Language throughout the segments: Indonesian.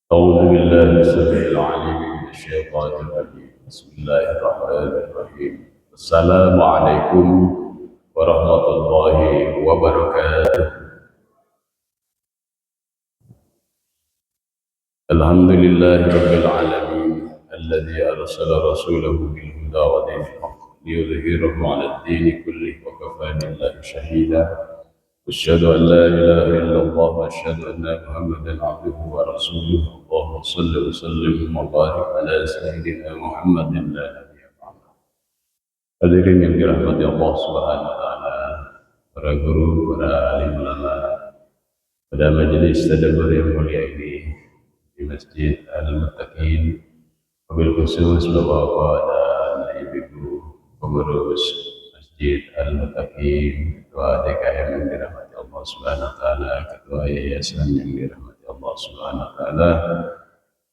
أعوذ بالله السميع العليم من الشيطان الرجيم بسم الله الرحمن الرحيم السلام عليكم ورحمة الله وبركاته. الحمد لله رب العالمين الذي أرسل رسوله بالهدى ودين الحق ليظهره على الدين كله وكفى بالله شهيدا. أشهد أن لا إله إلا الله وأشهد أن محمدا عبده ورسوله. اللهم صل وسلم وبارك على سيدنا محمد لا نبي بعده. Hadirin yang dirahmati Allah Subhanahu wa taala, para guru, para alim ulama, pada majelis tadabbur yang mulia ini di Masjid Al-Muttaqin, wabil khusus Bapak-bapak dan ibu-ibu pengurus Masjid Al-Muttaqin, ketua DKM yang dirahmati Allah Subhanahu wa taala, ketua yayasan yang dirahmati Allah Subhanahu wa taala,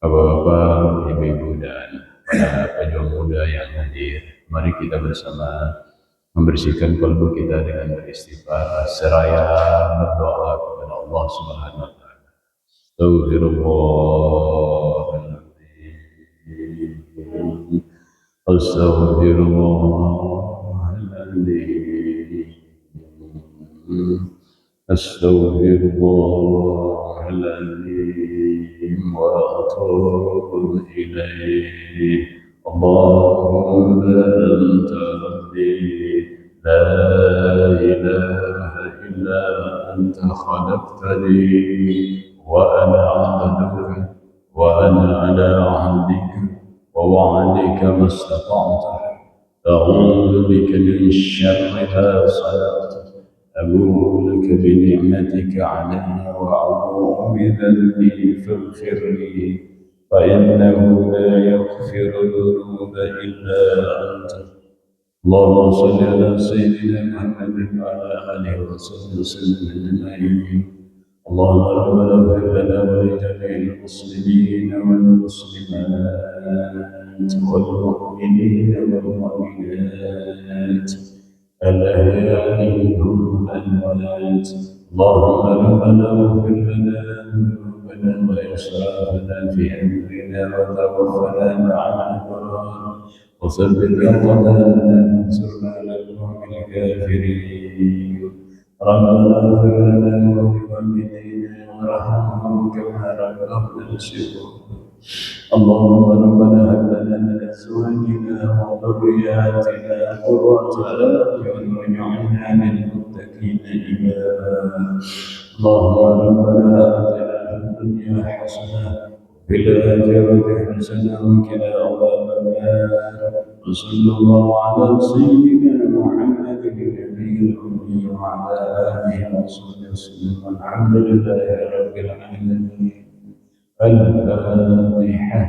bapak-bapak, ibu-ibu dan para pejuang muda yang hadir. Mari kita bersama membersihkan kalbu kita dengan beristighfar seraya berdoa kepada Allah Subhanahu wa taala. Astaghfirullahaladzim, astaghfirullahaladzim, astaghfirullahaladzim wa atubu ilaih. Allahumma anta rabbi la ilaha illa anta khalaqtani wa ana 'abduka wa ana 'ala 'ahdika wa wa'dika mastata'tu. أعوذ بك من شر ما صنعت. أبوء لك بنعمتك علي وأبوء بذنبي فاغفر لي فإنه لا يغفر الذنوب إلا أنت. اللهم صل على سيدنا محمد وعلى آله وصحبه وسلم أجمعين. اللهم ربنا اغفر لنا ولجميع المسلمين والمسلمات والمؤمنين والمؤمنات الأحياء منهم والأموات. اللهم ربنا اغفر لنا ذنوبنا وإسرافنا في أمرنا وتوفنا مع الأبرار وثبت أقدامنا وانصرنا على القوم الكافرين. ربنا اغفر لنا ولوالدينا وارحمهم كما ربونا صغارا. اللهم ربنا هب لنا من أزواجنا وذرياتنا قرة أعين واجعلنا للمتقين إماما. اللهم ربنا آتنا في الدنيا حسنة وفي الآخرة حسنة وقنا عذاب النار. وصلى الله على سيدنا محمد النبي الأمي وعلى آله وصحبه وسلم والحمد لله رب العالمين. الفاتحة.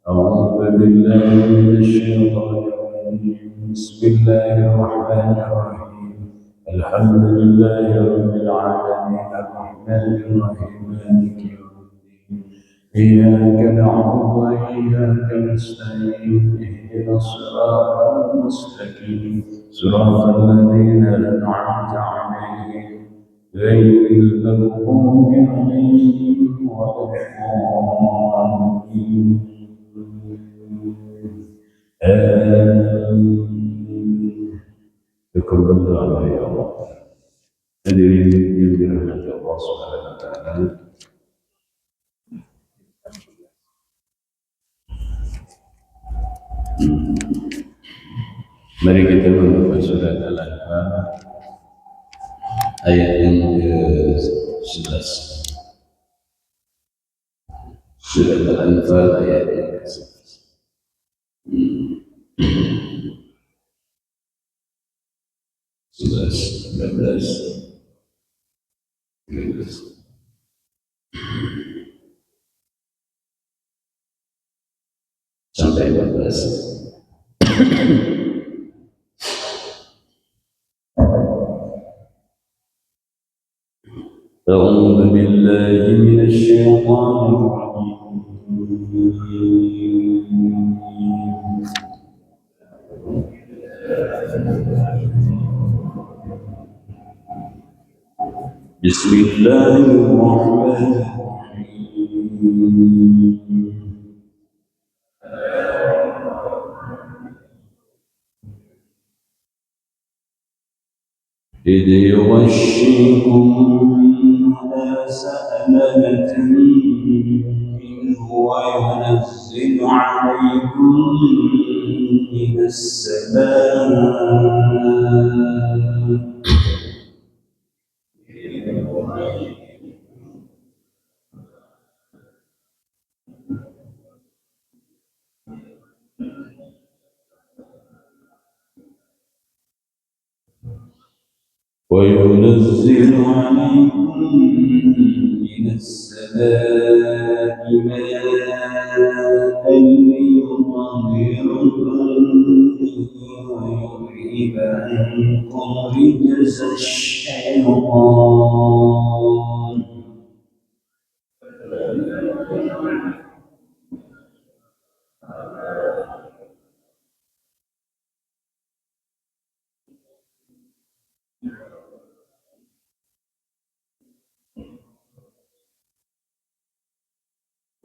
أعوذ بالله من الشيطان الرجيم. بسم الله الرحمن الرحيم. الحمد لله رب العالمين الرحمن الرحيم مالك يوم الدين. إياك نعبد وإياك نستعين. اهدنا الصراط المستقيم صراط الذين أنعمت عليهم غير المغضوب عليهم ولا الضالين. آمين. تقبل الله يا الله. Hadirin yang dirahmati Allah Subhanahu wa taala. Mari kita membuka surat Al-Anfal ayat yang ke-11. Surat Al-Anfal ayat yang ke-11. 11, 12, 13. Sampai 14. أعوذ بالله من الشيطان الرجيم. بسم الله الرحمن الرحيم. إذ يغشيكم الناس أمنة منه وينزل عليكم من السماء وينزل عليكم من السماء ماء ليطهركم به ويذهب عنكم رجز الشيطان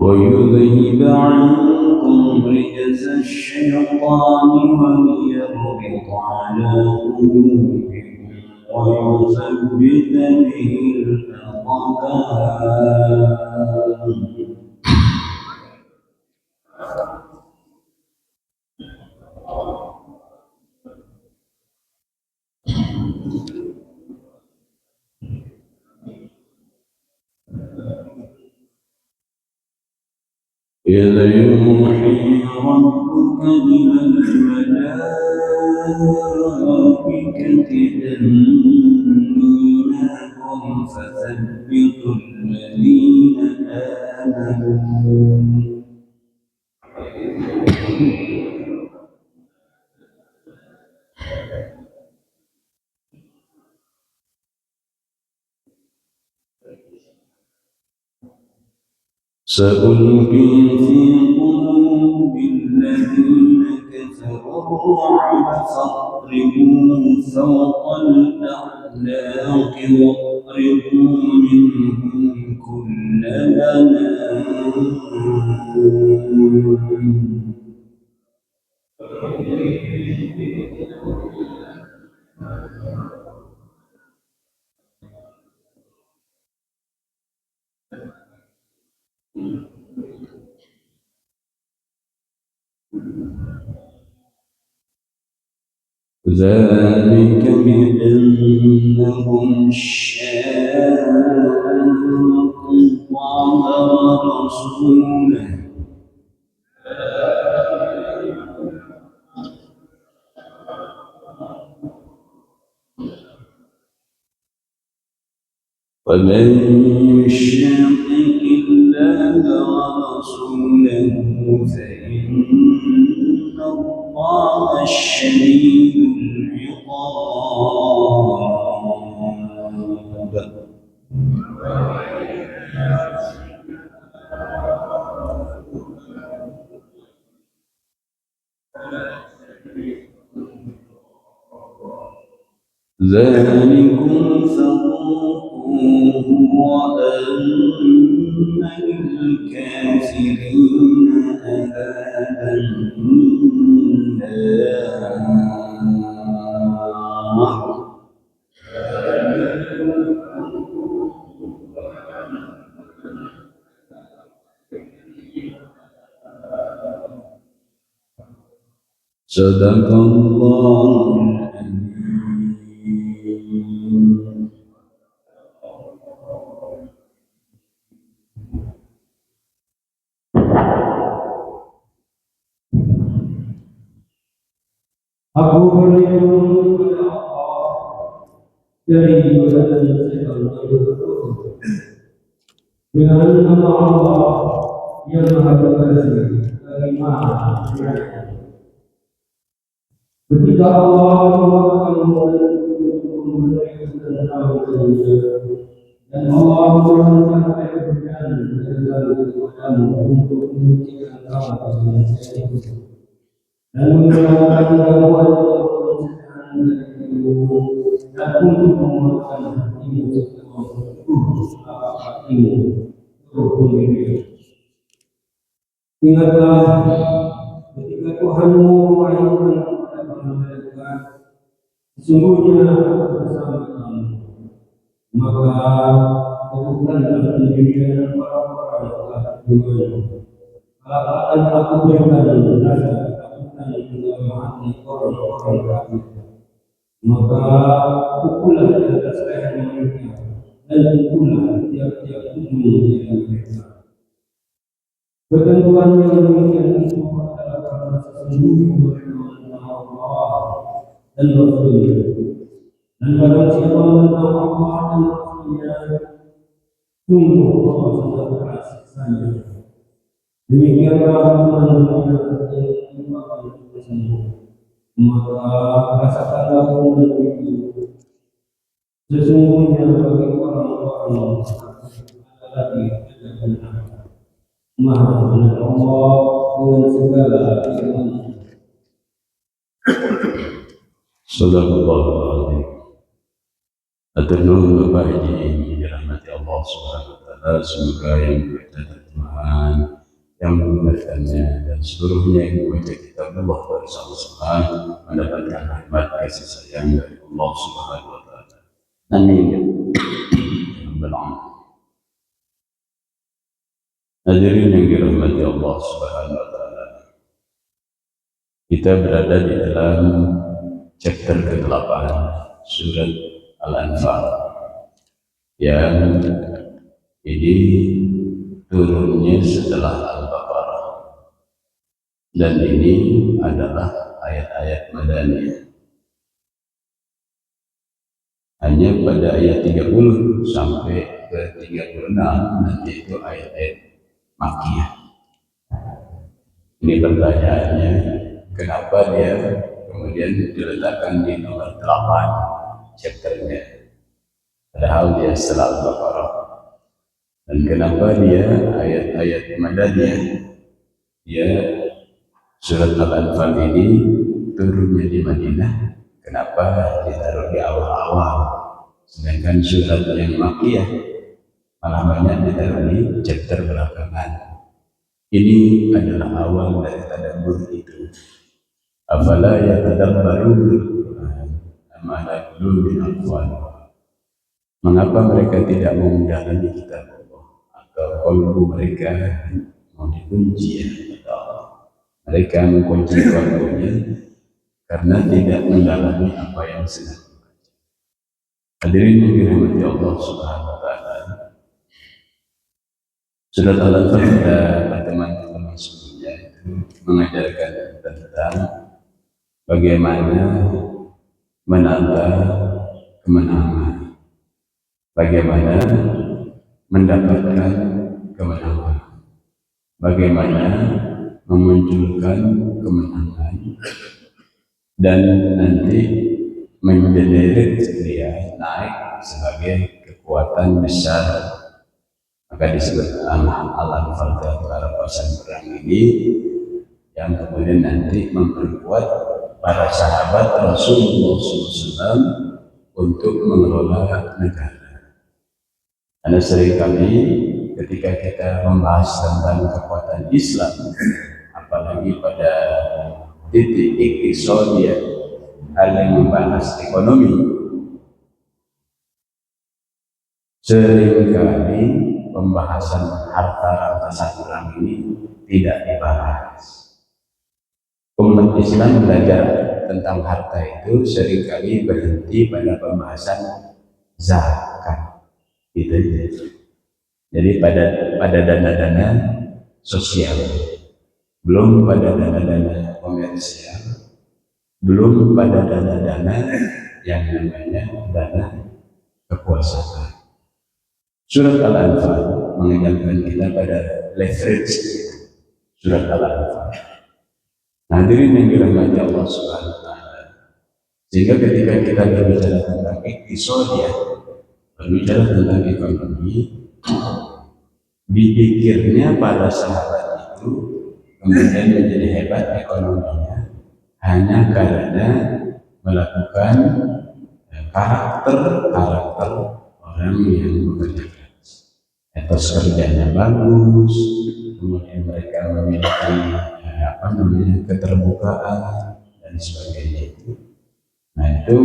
ويذهب عنكم رجز الشيطان وليربط على قلوبكم ويثبت به الأقدام إذ يوحي ربك إلى الملائكة أني معكم فثبتوا الذين آمنوا سألقي في قلوب الذين كفروا الرعب فاضربوا فوق الأعناق واضربوا منهم كل بنان ذلك بأنهم شاقوا الله ورسوله ومن يشاقق الله ورسوله فإن الله شديد العقاب ذلكم فذوقوه وأن للكافرين عذاب النار صدق الله العظيم. Aku berlindung kepada Allah dari godaan setan dengan nama Allah yang Maha Pengasih lagi Maha Penyayang. Ketika Allah memberikan tentang dan Allah menurunkan air hujan dari kepadamu untuk menyucikan kamu dan menghilangkan gangguan kesehatan darimu dan untuk menguatkan hatimu serta hatimu untuk sendiri. Ingatlah ketika Tuhanmu mewahyukan kepada para malaikat, sesungguhnya aku bersama maka kebutuhan pendirian orang-orang telah dimana. Akan aku berikan rasa ketakutan dalam hati orang-orang kafir. Maka pukullah di atas leher mereka dan pukullah tiap-tiap ujung jari mereka. Ketentuan yang demikian itu adalah karena sesungguhnya mereka mengenal Allah dan Rasulnya. Dan barang siapa mengenal Allah dan Rasulnya, sungguh Allah sangat keras siksanya. Demikianlah teman-teman yang dimakan bersama. Maka rasakanlah hukuman itu. Sesungguhnya bagi orang-orang adalah tidak benar. Maha benar Allah dengan segala ilmu. Sadaqallahul azim. Aturnuhun Bapak Haji dirahmati Allah Subhanahu wa taala, semoga yang membaca terjemahan, yang mendengarkannya dan seluruhnya yang membaca kitab Allah bersama-sama mendapatkan rahmat kasih sayang dari Allah Subhanahu wa taala. Amin ya rabbal alamin. Hadirin yang dirahmati Allah Subhanahu wa taala. Kita berada di dalam chapter ke-8 surat Al-Anfal yang ini turunnya setelah Al-Baqarah, dan ini adalah ayat-ayat Madaniyah. Hanya pada ayat 30 sampai ke 36 nanti itu ayat-ayat Makkiyah. Ini pertanyaannya, kenapa dia kemudian diletakkan di nomor 8 chapternya, padahal dia setelah Al-Baqarah? Dan kenapa dia ayat-ayat Madaniyah? Dia surat Al-Anfal ini turunnya di Madinah, kenapa ditaruh di awal-awal, sedangkan surat yang Makkiyah malah banyak ditaruh di chapter belakangan. Ini adalah awal dari tadabbur itu. Afala yatadabbarun am ala qulubin aqfalha. Mengapa mereka tidak mau mendalami kitab Allah, atau kalbu mereka mau dikunci ya Allah. Mereka mengunci kalbunya karena tidak mendalami apa yang sedang dibaca. Hadirin yang dirahmati Allah Subhanahu wa taala. Surat Al-Anfal pada teman-teman sebelumnya itu mengajarkan tentang bagaimana menata kemenangan, bagaimana mendapatkan kemenangan, bagaimana memunculkan kemenangan, dan nanti menjadi dia naik sebagai kekuatan besar. Maka disebut Al-Anfal rampasan perang ini yang kemudian nanti memperkuat para sahabat Rasulullah SAW untuk mengelola negara. Karena seringkali ketika kita membahas tentang kekuatan Islam, apalagi pada titik iktisodiyah, hal yang membahas ekonomi, seringkali pembahasan harta rampasan perang ini tidak dibahas. Umat Islam belajar tentang harta itu seringkali berhenti pada pembahasan zakat, gitu ya. Jadi pada dana-dana sosial, belum pada dana-dana komersial, belum pada dana-dana yang namanya dana kekuasaan. Surat Al-Anfal mengajarkan kita pada leverage surat Al-Anfal. Hadirin yang dirahmati Allah Subhanahu wa taala. Sehingga ketika kita berbicara tentang iktisodiyah, berbicara tentang ekonomi, dipikirnya para sahabat itu kemudian menjadi hebat ekonominya hanya karena melakukan karakter orang yang bekerja keras, etos kerjanya bagus, kemudian mereka memiliki keterbukaan dan sebagainya itu. Nah itu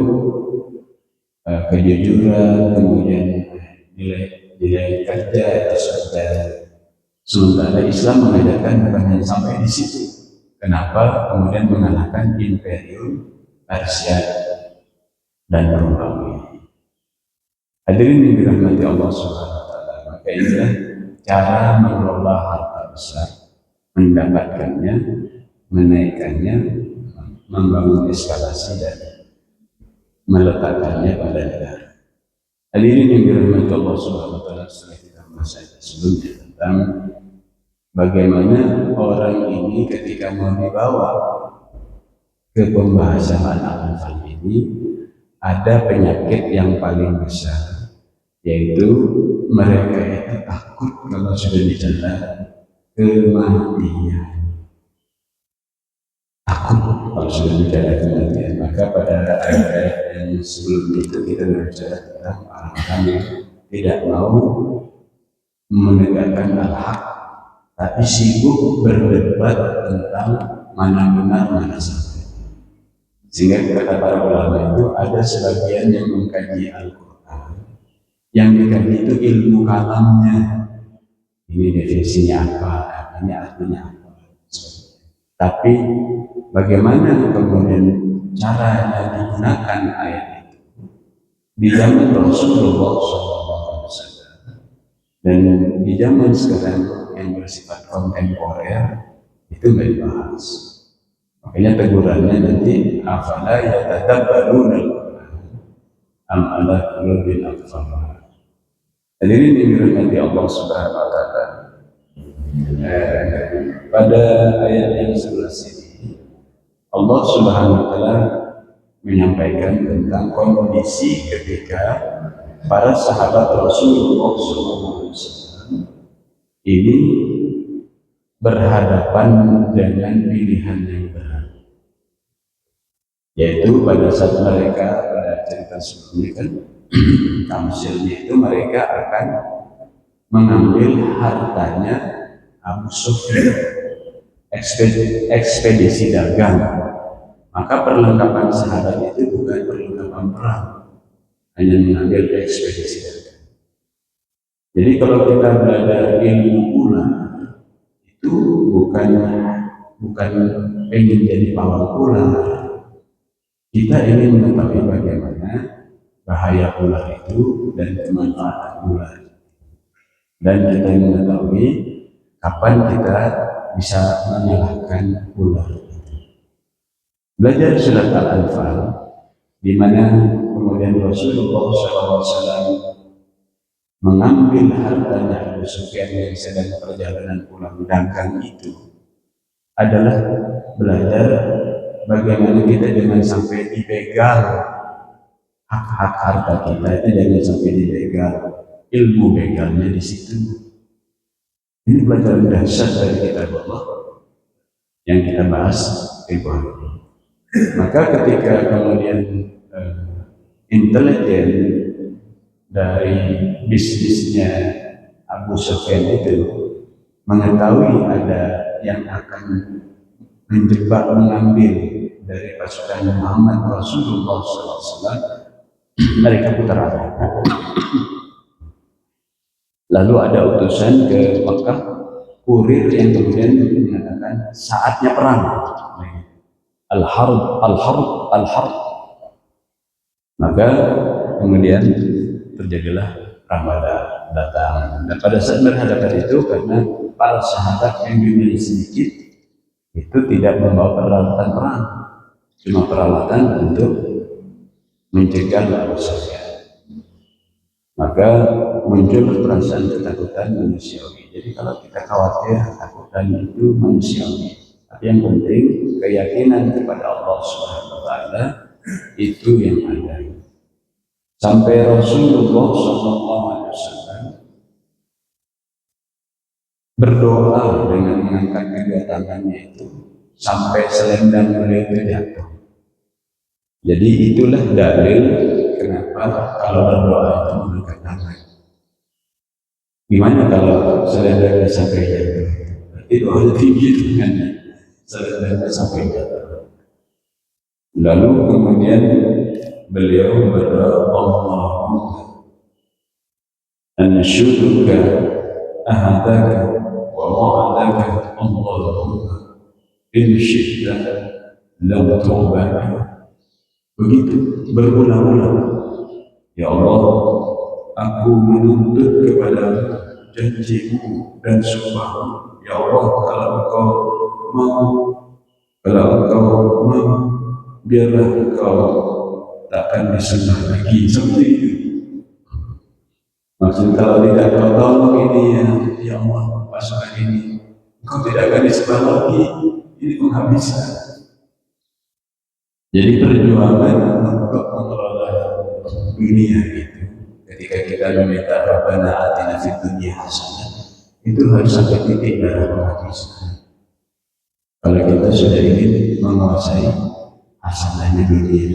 kejujuran, kemudian nilai kerja atau sementara Islam mengajarkan bukan hanya sampai di situ. Kenapa kemudian mengalahkan Imperium Persia dan Romawi? Hadirin yang dirahmati Allah Subhanahu wa taala, maka inilah cara mengelola harta besar, mendapatkannya, menaikkannya, membangun eskalasi dan meletakkannya pada negara. Hadirin yang dirahmati Allah Subhanahu wa taala, setelah kita membahas sebelumnya tentang bagaimana orang ini ketika mau dibawa ke pembahasan Al-Anfal ini, ada penyakit yang paling besar, yaitu mereka itu takut kalau sudah bicara kematian. Takut kalau sudah bicara kematian. Maka pada ayat-ayat yang sebelum itu kita berbicara tentang orang-orang yang tidak mau menegakkan al-haq, tapi sibuk berdebat tentang mana benar, mana salah. Sehingga kata para ulama itu ada sebagian yang mengkaji Al-Quran, yang dikaji itu ilmu kalamnya. Ini definisinya apa, ini artinya apa. Tapi bagaimana kemudian caranya digunakan ayat itu di zaman Rasulullah SAW dan di zaman sekarang yang bersifat kontemporer itu nggak dibahas. Makanya tegurannya nanti afala yatadabbaruna al-Qur'an am ala qulubin aqfalha. Hadirin yang dirahmati Allah Subhanahu wa taala. Pada ayat yang sebelah sini Allah Subhanahu wa taala menyampaikan tentang kondisi ketika para sahabat Rasulullah SAW ini berhadapan dengan pilihan yang berat, yaitu pada saat mereka pada cerita sebelumnya kan tamsilnya itu mereka akan mengambil hartanya Abu Sufyan, ekspedisi dagang. Maka perlengkapan sahabat itu bukan perlengkapan perang, hanya mengambil ekspedisi dagang. Jadi kalau kita belajar ilmu ular itu bukan ingin jadi pawang ular. Kita ingin mengetahui bagaimana bahaya ular itu dan kemanfaatan ular. Dan kita mengetahui kapan kita bisa menyalahkan ular. Belajar surat Al-Anfal, di mana kemudian Rasulullah SAW mengambil hartanya Abu Sufyan yang sedang perjalanan pulang dagang itu, adalah belajar bagaimana kita jangan sampai dibegal hak-hak harta kita, itu jangan sampai dibegal. Ilmu begalnya di situ. Ini pelajaran dahsyat dari kitab Allah yang kita bahas tempoh hari. Maka ketika kemudian intelijen dari bisnisnya Abu Sufyan itu mengetahui ada yang akan menjebak mengambil dari pasukan Muhammad Rasulullah SAW, mereka putar arah. Lalu ada utusan ke Makkah, kurir yang kemudian mengatakan saatnya perang. Al-harb, al-harb, al-harb. Maka kemudian terjadilah perang datang. Dan pada saat berhadapan itu, karena para sahabat yang jumlahnya sedikit itu tidak membawa peralatan perang, cuma peralatan untuk mencegah Abu Sufyan. Maka muncul perasaan ketakutan manusiawi. Jadi kalau kita khawatir, ketakutan itu manusiawi. Tapi yang penting keyakinan kepada Allah Subhanahu wa taala itu yang ada. Sampai Rasulullah SAW berdoa dengan mengangkat kedua tangannya itu sampai selendang beliau itu jatuh. Jadi itulah dalil kenapa kalau berdoa itu mengangkat tangan. Gimana kalau selendangnya sampai jatuh? Berarti doanya tinggi dengan selendangnya sampai jatuh. Lalu kemudian beliau berdoa, Allahumma anshuduka ahadaka wa wa'adaka, Allahumma in syi'ta lam tu'bani. Begitu berulang-ulang. Ya Allah, aku menuntut kepada janjimu dan sumpahmu. Ya Allah, kalau engkau mau, biarlah engkau takkan disembah lagi. Seperti itu. Maksud kalau tidak kau tolong ini ya Allah, pasukan ini, engkau tidak akan disembah lagi. Ini penghabisan. Jadi perjuangan untuk mengelola dunia itu, ketika kita meminta Rabbana atina fid dunya hasanah, itu harus sampai titik darah penghabisan. Kalau kita sudah ingin menguasai hasanahnya dunia,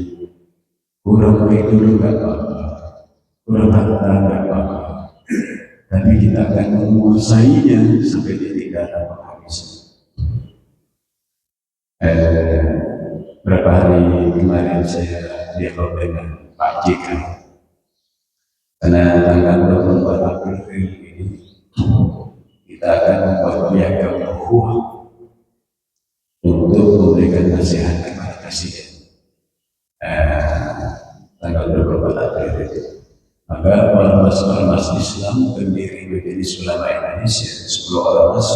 kurang baik dulu nggak apa-apa, kurang harta nggak apa-apa, tapi kita akan menguasainya sampai titik darah penghabisan. Berapa hari kemarin saya dialog dengan Pak JK, karena tanggal 24 April ini kita akan membuat piagam ukhuwah untuk memberikan nasihat kepada Presiden. Tanggal 24 April itu, maka ormas Islam terdiri Majelis Ulama Indonesia, 10 ormas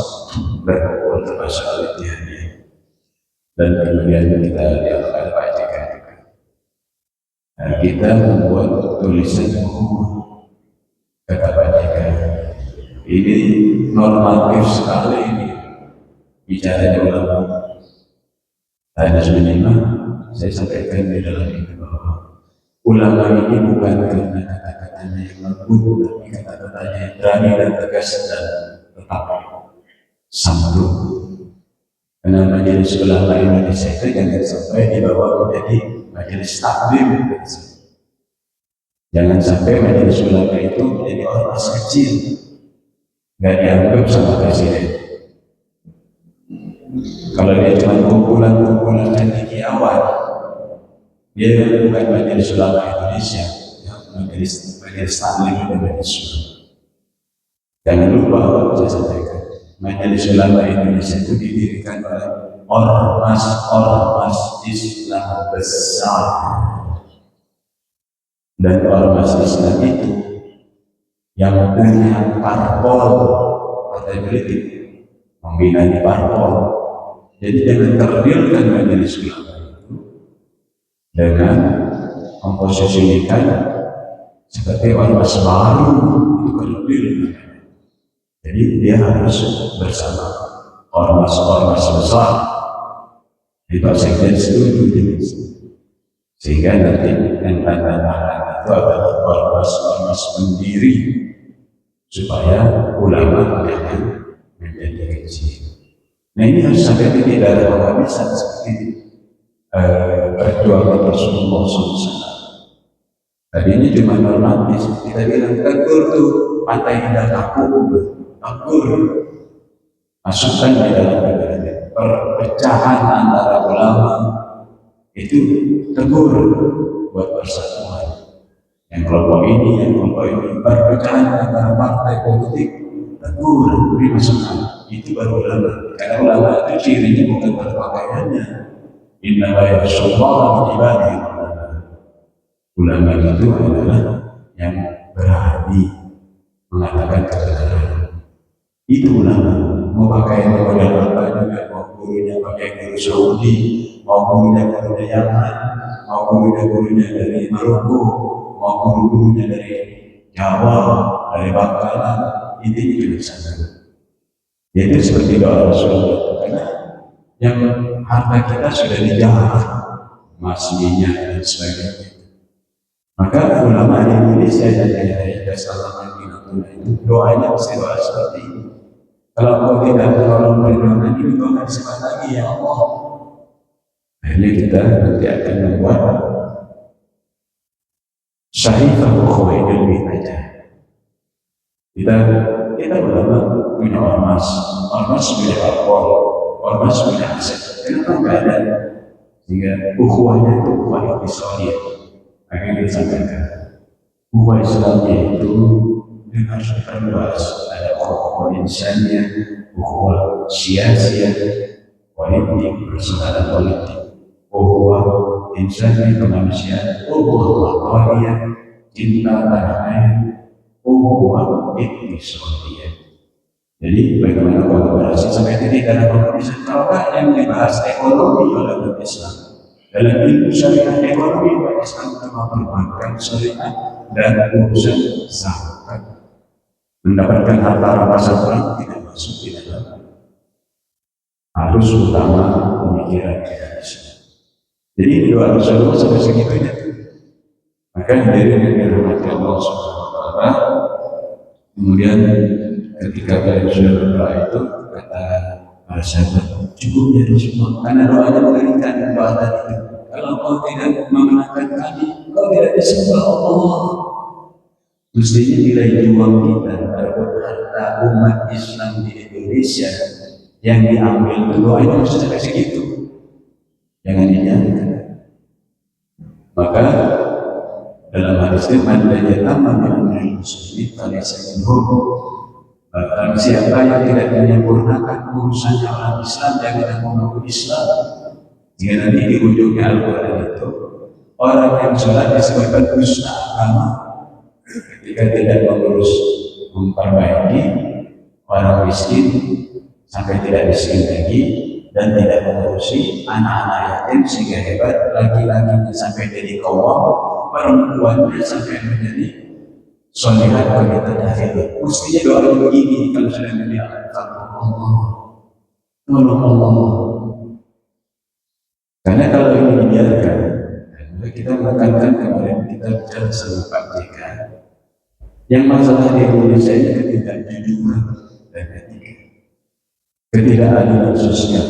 berkumpul termasuk Al-Ittihadiyah. Dan kemudian kita dialog ada Pak JK juga. Kita membuat tulisan ukhuwah, kata Pak JK. Ini normatif sekali ini bicaranya ulama. Hanya minimal saya sampaikan di dalam itu bahwa ulama ini bukan karena kata-katanya yang lembut, tapi kata-katanya yang berani dan tegas dan tetap santun. Karena Majelis Ulama Indonesia itu jangan sampai dibawa menjadi majelis taklim. Jangan sampai Majelis Ulama itu menjadi ormas kecil, nggak dianggap sama Presiden. Kalau dia cuma kumpulan tinggi awal, dia bukan Majelis Ulama Indonesia, majelis taklim Indonesia. Jangan lupa saya sampaikan, Majelis Ulama Indonesia itu didirikan oleh ormas Islam besar, dan ormas Islam itu yang punya parpol, partai politik, membina di parpol. Jadi jangan terdilkan Majelis Ulama itu dengan memposisikan seperti ormas baru itu terdil. Jadi dia harus bersama ormas besar. Di Pak Sekjen setuju, sehingga nanti yang tanda tangan itu adalah ormas pendiri, supaya ulama jangan menjadi kecil. Nah ini harus sampai titik darah penghabisan seperti perjuangan Rasulullah SAW. Tadi ini cuma normatis, kita bilang tegur tuh pantai indah Kapur, masukkan di dalam perpecahan antara ulama itu, tegur buat persatuan. Yang kelompok ini, yang kelompok ini, perpecahan antara partai politik, tegur, beri masukan. Itu baru ulama. Karena ulama itu cirinya bukan berpakaiannya. Innama yakhshallaha min ibadihi ulama. Ulama itu adalah yang berani mengatakan kebenaran. Itu ulama. Mau pakai model apa juga, mau gurunya pakai guru Saudi, mau gurunya Yaman, mau gurunya dari Maroko, mau gurunya dari Jawa, dari Bangkalan, itu juga sama. Jadi seperti doa Rasulullah, karena yang harta kita sudah dijahat, emas, minyak dan sebagainya. Maka ulama di Indonesia dan daerah Salaman di Natuna itu doanya mesti doa seperti ini. Kalau kau tidak menolong perjuangan ini, kau akan disembah lagi ya Allah. Akhirnya kita nanti akan membuat Sahifah Ukhuwah Ilmiah aja. Kita ulama punya ormas punya parpol, ormas punya aset. Kenapa nggak ada? Sehingga ukhuwahnya itu ukhuwah Islamiyah akan disampaikan bahwa Islam itu harus diperluas, ada pokok insannya, bahwa sia-sia politik, persoalan politik, bahwa insannya kemanusiaan, bahwa waria, cinta tanah air, bahwa etnis dia. Jadi bagaimana kolaborasi sampai titik dalam kondisi kalau yang dibahas ekonomi oleh Islam dalam ilmu syariah ekonomi Islam cuma perbankan syariah dan urusan zakat. Mendapatkan harta rampasan orang tidak masuk di dalam harus utama pemikiran Islam. Jadi doa Rasulullah sampai segitunya. Maka dari yang dirahmati Allah Subhanahu wa Ta'ala, kemudian ketika kalian sudah berdoa itu kata para sahabat, cukup ya Rasulullah, karena doanya mengerikan doa tadi. Kalau kau tidak memenangkan kami, kau tidak disembah Allah. Mestinya nilai juang kita terhadap harta umat Islam di Indonesia yang diambil doanya harus sampai segitu. Jangan dinyatakan. Maka dalam hadis itu man yatama min amril muslimin falaysa minhum. Barang siapa yang tidak menyempurnakan urusannya orang Islam, yang tidak mengaku Islam. Jika nanti di ujungnya Al-Quran itu orang yang sholat disebutkan dusta agama ketika tidak mengurus memperbaiki orang miskin sampai tidak miskin lagi dan tidak mengurusi anak-anak yatim sehingga hebat, laki-lakinya sampai jadi kawam, perempuannya sampai menjadi solihat wanita jahil. Mestinya doa begini kalau sudah mendiakan Allah, tolong Allah. Karena kalau ini dibiarkan, kita mengatakan kemarin kita bicara sama Pak JK, yang masalah di Indonesia ini ketidakjujuran dan etika, ketidakadilan sosial.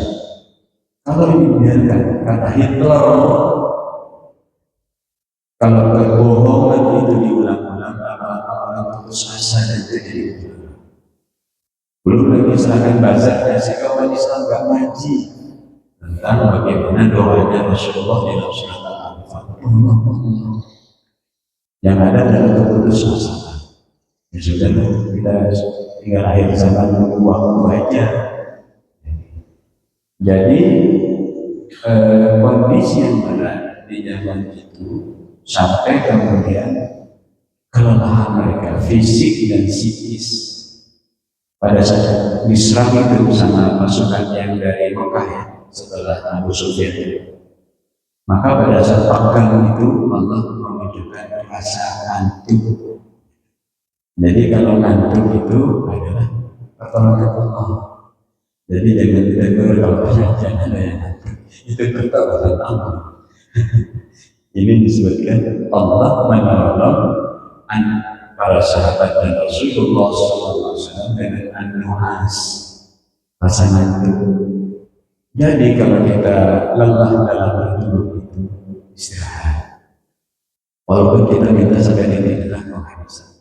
Kalau ini dibiarkan, kata Hitler, kalau kebohongan itu diulang-ulang, orang putus asa dan jadi belum lagi serangan bazarnya sehingga umat Islam gak ngaji tentang bagaimana doanya Rasulullah di dalam surat Al-Anfal. Yang ada adalah keputusasaan. Ya sudah, kita tinggal akhir zaman menunggu waktu aja. Jadi kondisi yang berat di zaman itu sampai kemudian kelelahan mereka fisik dan psikis pada saat diserang itu sama pasukan yang dari Mekah ya, setelah Abu Sufyan. Maka pada saat pegang itu Allah menunjukkan rasa ngantuk. Jadi kalau ngantuk itu adalah pertolongan Allah. Jadi jangan ditegur kalau jangan ada yang ngantuk. Itu pertolongan Allah. Ini disebutkan Allah menolong para sahabat dan Rasulullah SAW dengan an-nu'as, pasangan itu. Jadi kalau kita lelah dalam berduduk itu istirahat. Walaupun kita minta sampai ini adalah menghabiskan.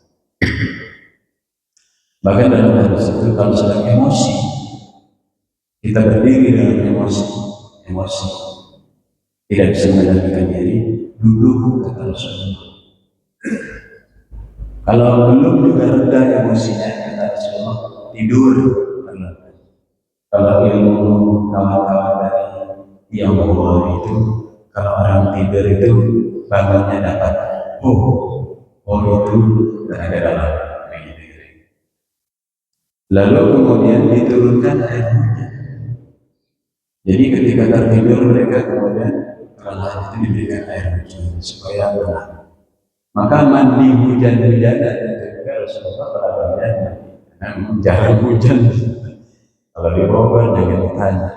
Bahkan dalam hadis itu kalau sedang emosi, kita berdiri dalam emosi, tidak bisa mengendalikan diri, duduk kata Rasulullah. Kalau belum juga reda emosinya, kata Rasulullah, tidur. Kalau ilmu kawan-kawan dari Tionghoa itu, kalau orang tidur itu bangunnya dapat itu ada dalam. Lalu kemudian diturunkan air hujan. Jadi ketika tertidur mereka kemudian kelelahan itu diberikan air hujan supaya tenang. Maka mandi hujan-hujanan ketika Rasulullah berada jarang hujan. Kalau di Bogor jangan ditanya.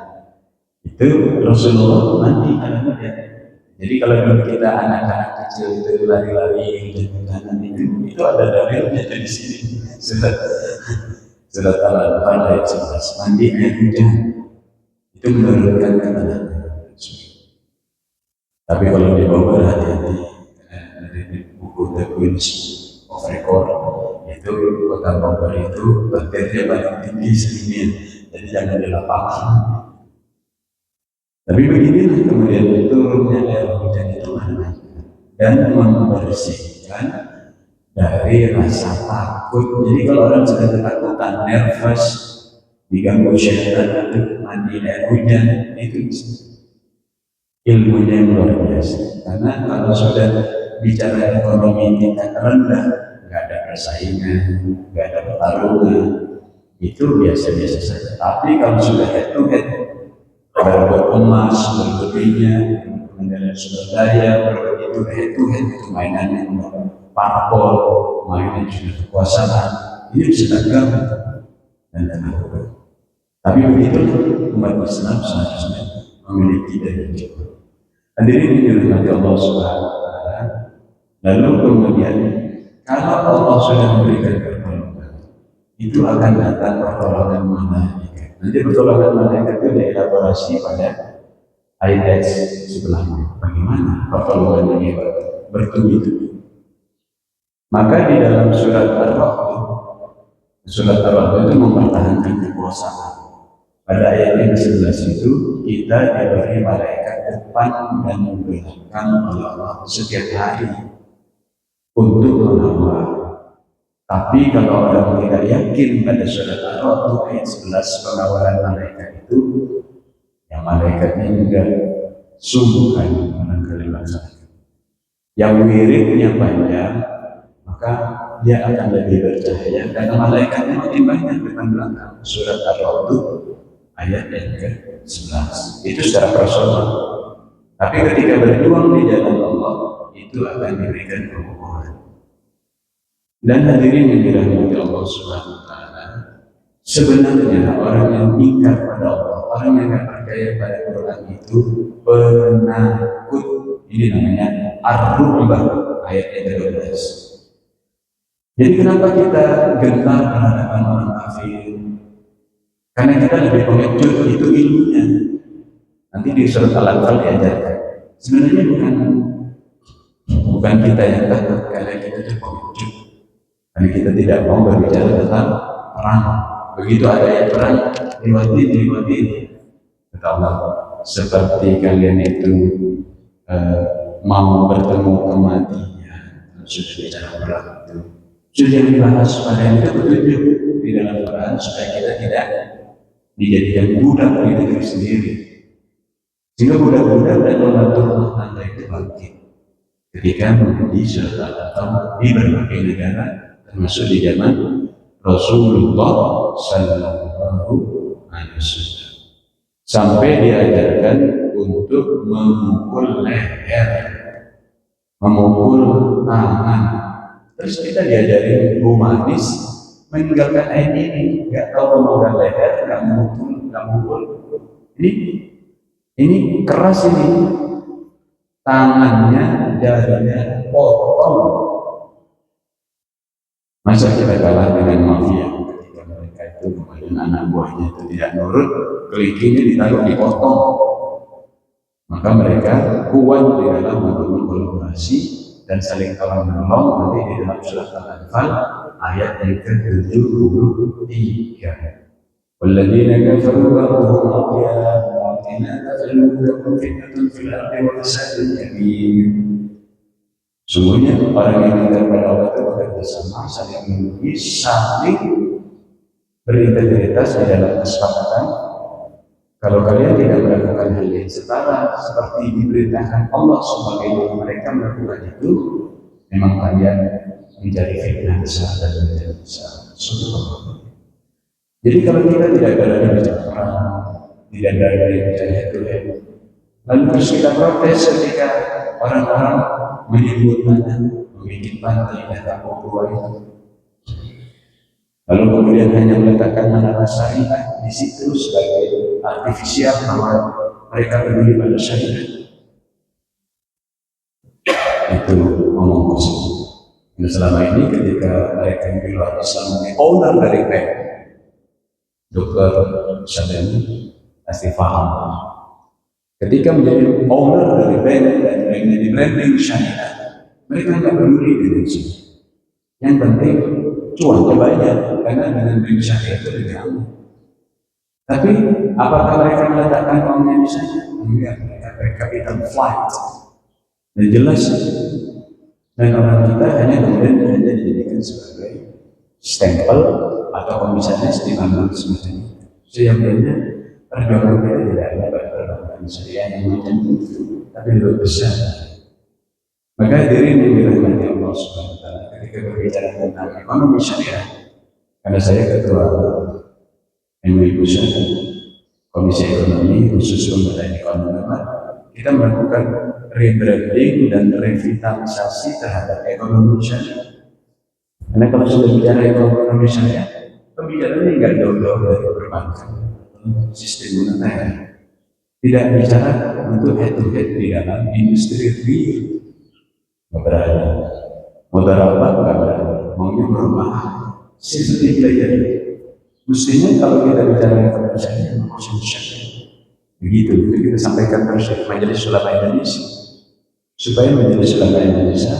Itu Rasulullah mandi karena hujan. Jadi kalau dulu kita anak-anak kecil itu lari-lari hujan-hujanan itu ada dalilnya di sini. Surat Al-Anfal ayat 11, mandi air hujan itu menurunkan ketenangan. Tapi kalau di Bogor hati-hati, dari buku The Queen's of Record itu kota Bogor itu banjirnya paling tinggi sedunia, jadi jangan di lapangan. Tapi beginilah kemudian turunnya air hujan itu mana? dan membersihkan dari rasa takut. Jadi kalau orang sudah ketakutan, nervous, diganggu syaitan atau mandi air hujan, itu ilmunya yang luar biasa. Karena kalau sudah bicara ekonomi tingkat rendah, nggak ada persaingan, nggak ada pertarungan, itu biasa-biasa saja. Tapi kalau sudah head to head, berebut emas, berebut minyak, mengenai sumber daya, berebut itu head to head, itu mainannya parpol, mainan sudah kekuasaan, ini bisa tegang dan takut. Tapi begitu umat Islam seharusnya memiliki daya juang. Hadirin dirahmati Allah Subhanahu wa taala. Lalu kemudian kalau Allah sudah memberikan pertolongan, itu akan datang pertolongan malaikat. Nanti pertolongan malaikat itu dielaborasi pada ayat sebelahnya. Bagaimana pertolongan ini bertubi-tubi? Maka di dalam surat Ar-Ra'd itu mempertahankan kekuasaan. Pada ayat yang ke-11 itu kita diberi malaikat depan dan belakang oleh Allah setiap hari untuk mengawal. Tapi kalau orang tidak yakin pada surat Ar-Ra'd ayat 11 pengawalan malaikat itu, yang malaikatnya juga sungguhkan barangkali masalah. Yang wiridnya panjang, maka dia akan lebih bercahaya karena malaikatnya makin banyak depan belakang. Surat Ar-Ra'd ayat yang ke-11 itu secara personal. Tapi ketika berjuang di jalan Allah, itu akan diberikan kemuliaan. Dan hadirin yang dirahmati Allah Subhanahu wa taala, sebenarnya orang yang ingkar pada Allah, orang yang tidak percaya pada Quran itu penakut. Ini namanya ar-ru'bah, ayat yang ke-12. Jadi kenapa kita gentar berhadapan orang kafir? Karena kita lebih pengecut, itu ilmunya. Nanti di surat Al-Anfal diajarkan. Sebenarnya bukan kita yang takut, karena kita itu pengecut. Karena kita tidak mau berbicara tentang perang. Begitu ada yang perang, lewati. Kata Allah, seperti kalian itu mau bertemu kematian. Sudah bicara perang itu. Sudah dibahas pada yang petunjuk di dalam Quran supaya kita tidak dijadikan budak di negeri sendiri, sehingga budak-budak dan membantu rumah tangga itu bangkit ketika menjadi syaratan di berbagai negara, termasuk di zaman Rasulullah Sallallahu Alaihi Wasallam, sampai diajarkan untuk memukul leher, memukul tangan. Terus kita diajarin humanis, meninggalkan ayat ini, nggak tahu memukul leher, nggak mukul. Ini keras ini, tangannya, jarinya potong. Masa kita kalah dengan mafia ketika mereka itu kemudian anak buahnya itu tidak nurut, kelingkingnya ditaruh dipotong. Maka mereka kuat di dalam membangun kolaborasi dan saling tolong menolong. Nanti di dalam surat Al-Anfal ayat yang ke-73. Walladzina kafaru ba'dhum awliyaa ba'dhin tazaluhum fitnatun fil ardi wa fasadun kabir. Sungguhnya orang yang ingkar pada Allah itu bekerja sama, saling memuji, saling berintegritas di dalam kesepakatan. Kalau kalian tidak melakukan hal yang setara seperti diperintahkan Allah sebagai mereka melakukan itu, memang kalian menjadi fitnah besar dan menjadi besar. Jadi kalau kita tidak berani bicara perang, tidak berani bicara itu, lalu terus kita protes ketika orang-orang menyebut mana, membuat pantai dan Papua itu. Lalu kemudian hanya meletakkan menara syariah di situ sebagai artifisial bahwa mereka peduli pada syariah. Itu omong kosong. Dan selama ini ketika mereka yang di luar Islam owner dari bank, Dr. Syadhan pasti paham. Ketika menjadi owner dari bank dan menjadi branding syariah, mereka tidak peduli dengan itu. Yang penting cuannya banyak, karena dengan bank syariah itu lebih aman. Tapi apakah mereka meletakkan uangnya di sana? Enggak, mereka capital flight. Dan jelas Dan orang kita kemudian hanya dijadikan sebagai stempel atau komisaris di mana semacam itu. Yang lainnya perjuangan kita tidak ada pada perbankan syariah yang macam itu, tapi lebih besar. Maka hadirin yang dirahmati Allah Subhanahu wa taala, ketika berbicara tentang ekonomi syariah, karena saya ketua MUI Pusat Komisi Ekonomi khusus pemberdayaan ekonomi, kita melakukan rebranding dan revitalisasi terhadap ekonomi syariah. Karena kalau sudah bicara ekonomi syariah, pembicaraan ini nggak jauh-jauh dari perbankan, sistem moneter. Tidak bicara untuk head to head di dalam industri real. Berada, mudarabah nggak berada, maunya berubah. Sistem player. Mestinya kalau kita bicara ekonomi syariah, begitu kita sampaikan terus ke Majelis Ulama Indonesia, supaya Majelis Ulama Indonesia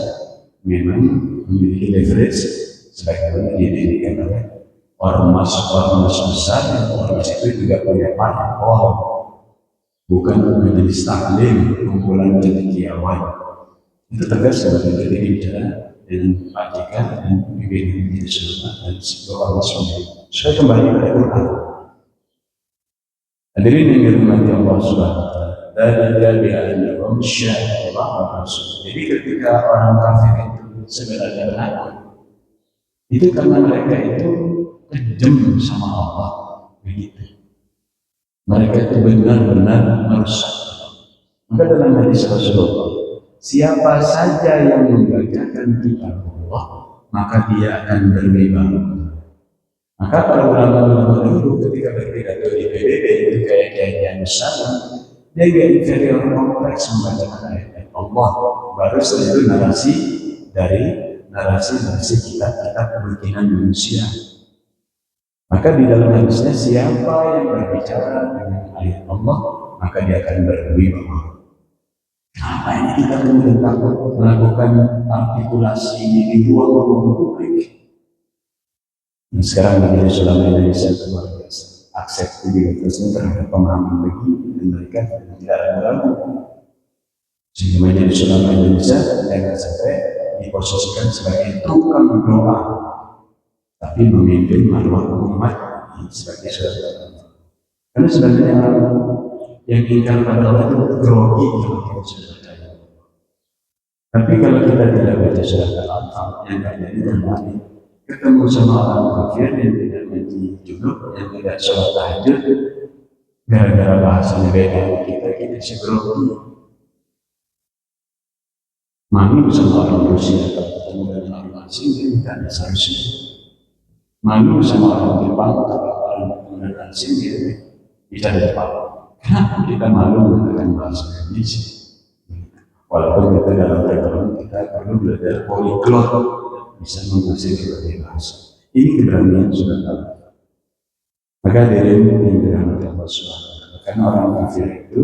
memang memiliki leverage sebagaimana didirikan oleh ormas besar. Ormas itu juga punya parpol, bukan majelis taklim kumpulan cendekiawan. Itu tegas sebagai ketika bicara dengan Pak JK dan pimpinan Majelis Ulama dan sebuah ormas sendiri. Saya kembali pada Quran. Hadirin yang dirahmati Allah Subhanahu wa taala, dzalika bi annahum syaqqa Allah wa Rasul. Jadi ketika orang kafir itu sebenarnya menakut, itu karena mereka itu kejam sama Allah, begitu. Mereka itu benar-benar merusak. Maka dalam hadis Rasulullah, siapa saja yang membacakan kitab Allah, maka dia akan berwibawa. Maka para ulama-ulama dulu ketika berpidato di PBB itu kayak besar, dia gak inferior kompleks membacakan ayat Allah. Baru setelah itu narasi kitab-kitab kebikinan manusia. Maka di dalam hadisnya, siapa yang berbicara dengan ayat Allah, maka dia akan berwibawa. Apa ini kita kemudian takut melakukan artikulasi di ruang publik? Dan sekarang Majelis Ulama Indonesia luar biasa, akseptabilitasnya terhadap pemahaman begini dan mereka tidak ragu-ragu. Sehingga Majelis Ulama Indonesia jangan sampai diposisikan sebagai tukang doa, tapi memimpin marwah umat sebagai saudara. Karena sebenarnya yang ingkar pada Allah itu grogi kalau kita sudah percaya. Tapi kalau kita tidak baca surat Al-Anfal, yang terjadi kembali ketemu sama orang kafir yang tidak menjadi junub, yang tidak sholat tahajud, gara-gara bahasanya beda kita si grogi. Malu sama orang Rusia kalau ketemu dengan orang asing, dia tidak seharusnya. Malu sama orang Jepang kalau orang asing, dia bisa Jepang. Kenapa kita malu menggunakan bahasa Indonesia? Walaupun kita dalam pergaulan kita perlu belajar poliglot, bisa menguasai berbagai bahasa. Ini keberanian sudah tahu. Maka dari ini yang dirahmati Allah Subhanahu wa taala, karena orang kafir itu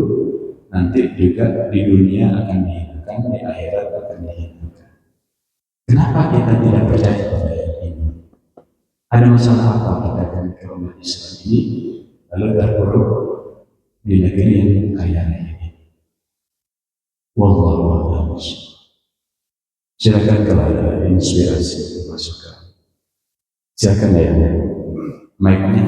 nanti juga di dunia akan dihinakan, di akhirat akan dihinakan. Kenapa kita tidak percaya pada ini? Ada masalah apa kita akan ke umat Islam ini lalu terpuruk di negeri yang kaya ini? Wallahu a'lam. Silakan kalau ada inspirasi masukan. Silakan ya, mic-nya.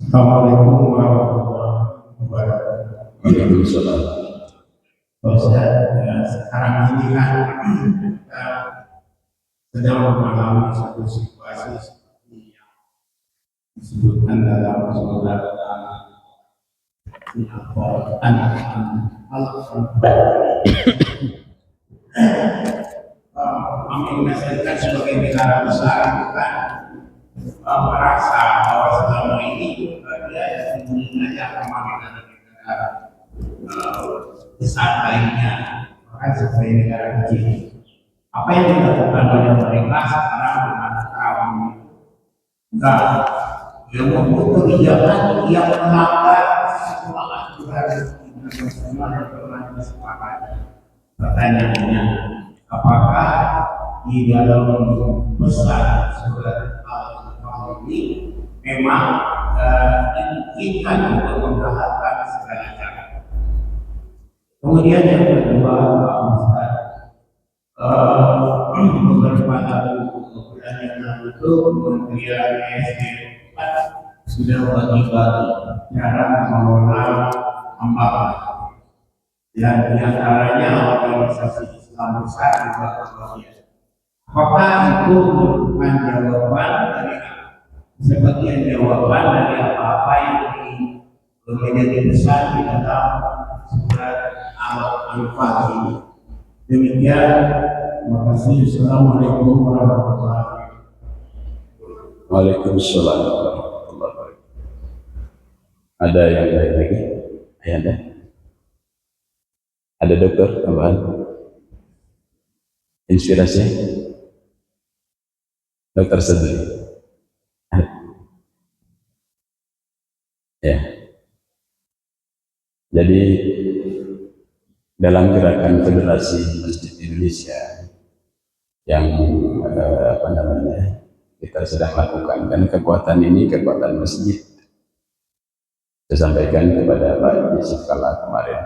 Assalamualaikum warahmatullahi wabarakatuh. Waalaikumsalam. Sekarang ini kan kita sedang mengalami satu situasi seperti yang disebutkan dalam surat Indonesia kan sebagai negara besar kan merasa bahwa selama ini dia yang memakai negara besar lainnya, maka sebagai negara kecil. Apa yang dilakukan oleh mereka sekarang mengatakan enggak, yang membutuh kebijakan yang melanggar semua aturan internasional yang pernah disepakati. Pertanyaannya, apakah di dalam besar surat Al-Anfal ini memang inginkan untuk menghalalkan segala cara. Kemudian yang kedua, Pak Ustaz, beberapa bulan yang lalu itu Kementerian SDM sudah bagi-bagi cara mengelola ambang, dan diantaranya organisasi Islam besar juga kemudian. Apakah itu merupakan jawaban dari sebagian jawaban dari apa-apa yang menjadi besar di dalam surat Al-Anfal ini? Demikian, terima kasih. Assalamualaikum warahmatullahi wabarakatuh. Waalaikumsalam warahmatullahi wabarakatuh. Ada yang lain lagi? Ada? Ada dokter tambahan? Inspirasi? Dokter sendiri? Ya. Jadi dalam gerakan Federasi Masjid Indonesia yang kita sedang lakukan, kan kekuatan ini kekuatan masjid. Saya sampaikan kepada Pak Yusuf Kala kemarin,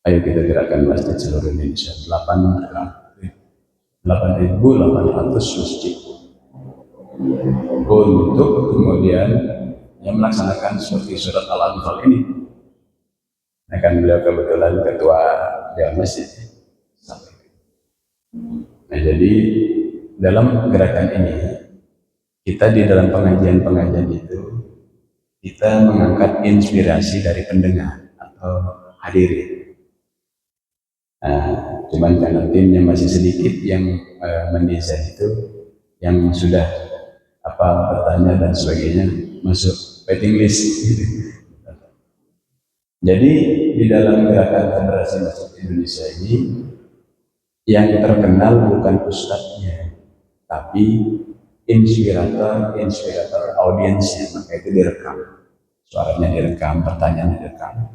ayo kita gerakan masjid seluruh Indonesia, 8.800 masjid, untuk kemudian yang melaksanakan seperti surat Al-Anfal ini. Akan beliau kebetulan ketua Dewan Masjid. Nah, jadi dalam gerakan ini, kita di dalam pengajian-pengajian itu, kita mengangkat inspirasi dari pendengar atau hadirin. Nah, cuman karena timnya masih sedikit yang mendesain itu, yang sudah bertanya dan sebagainya masuk waiting list. Jadi di dalam gerakan Federasi Masjid Indonesia ini, yang terkenal bukan ustadznya, tapi inspirator audiensnya. Maka itu direkam, suaranya direkam, pertanyaannya direkam,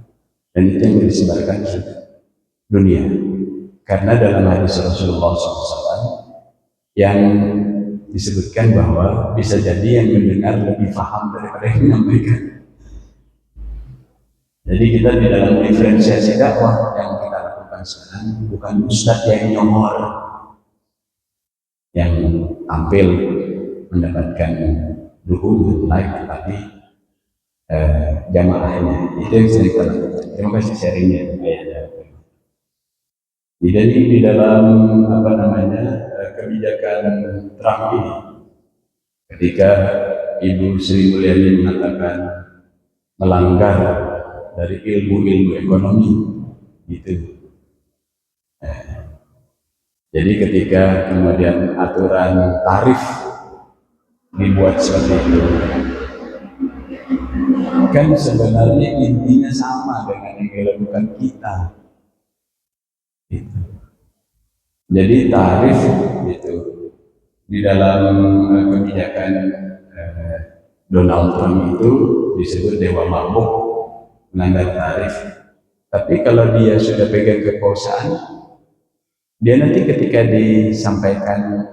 dan itu yang disebarkan ke dunia. Karena dalam hadis Rasulullah SAW yang disebutkan bahwa bisa jadi yang mendengar lebih paham daripada yang menyampaikan. Jadi kita di dalam diferensiasi dakwah yang kita lakukan sekarang bukan ustadz yang nyomor, yang tampil mendapatkan dukungan like, tapi jamaahnya. Itu yang sering kita lakukan. Terima kasih sharingnya. Jadi di dalam kebijakan Trump ini, ketika Ibu Sri Mulyani mengatakan melanggar dari ilmu ekonomi gitu. Jadi ketika kemudian aturan tarif dibuat seperti itu, kan sebenarnya intinya sama dengan yang dilakukan kita. Gitu. Jadi tarif itu di dalam kebijakan Donald Trump itu disebut dewa mabuk, melanggar tarif. Tapi kalau dia sudah pegang kekuasaan, dia nanti ketika disampaikan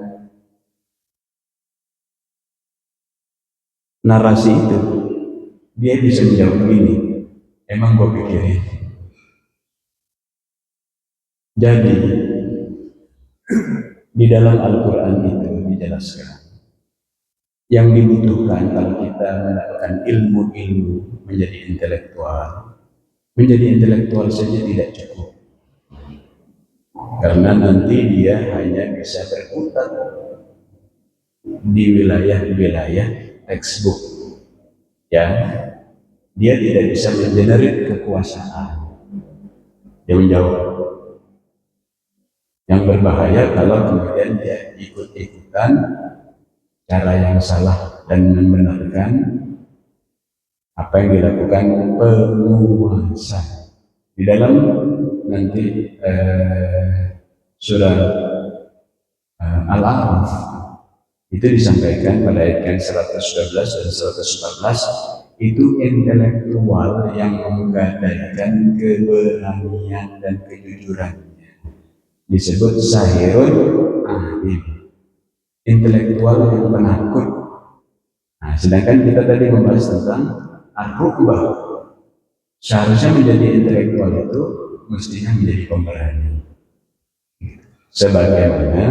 narasi itu, dia bisa menjawab begini, emang gue pikirin. Jadi di dalam Al-Quran itu dijelaskan yang dibutuhkan kalau kita mendapatkan ilmu menjadi intelektual saja tidak cukup, karena nanti dia hanya bisa berkutat di wilayah textbook, ya. Dia tidak bisa mengenerate kekuasaan. Dia menjawab. Yang berbahaya kalau kemudian dia ikut-ikutan cara yang salah dan membenarkan apa yang dilakukan penguasa. Di dalam nanti surah Al-A'raf itu disampaikan pada ayat 112 dan 114, itu intelektual yang menggadaikan keberanian dan kejujuran. Disebut sahirun alim, intelektual yang penakut. Nah, sedangkan kita tadi membahas tentang ar-rukbah. Seharusnya menjadi intelektual itu mestinya menjadi pemberani. Sebagaimana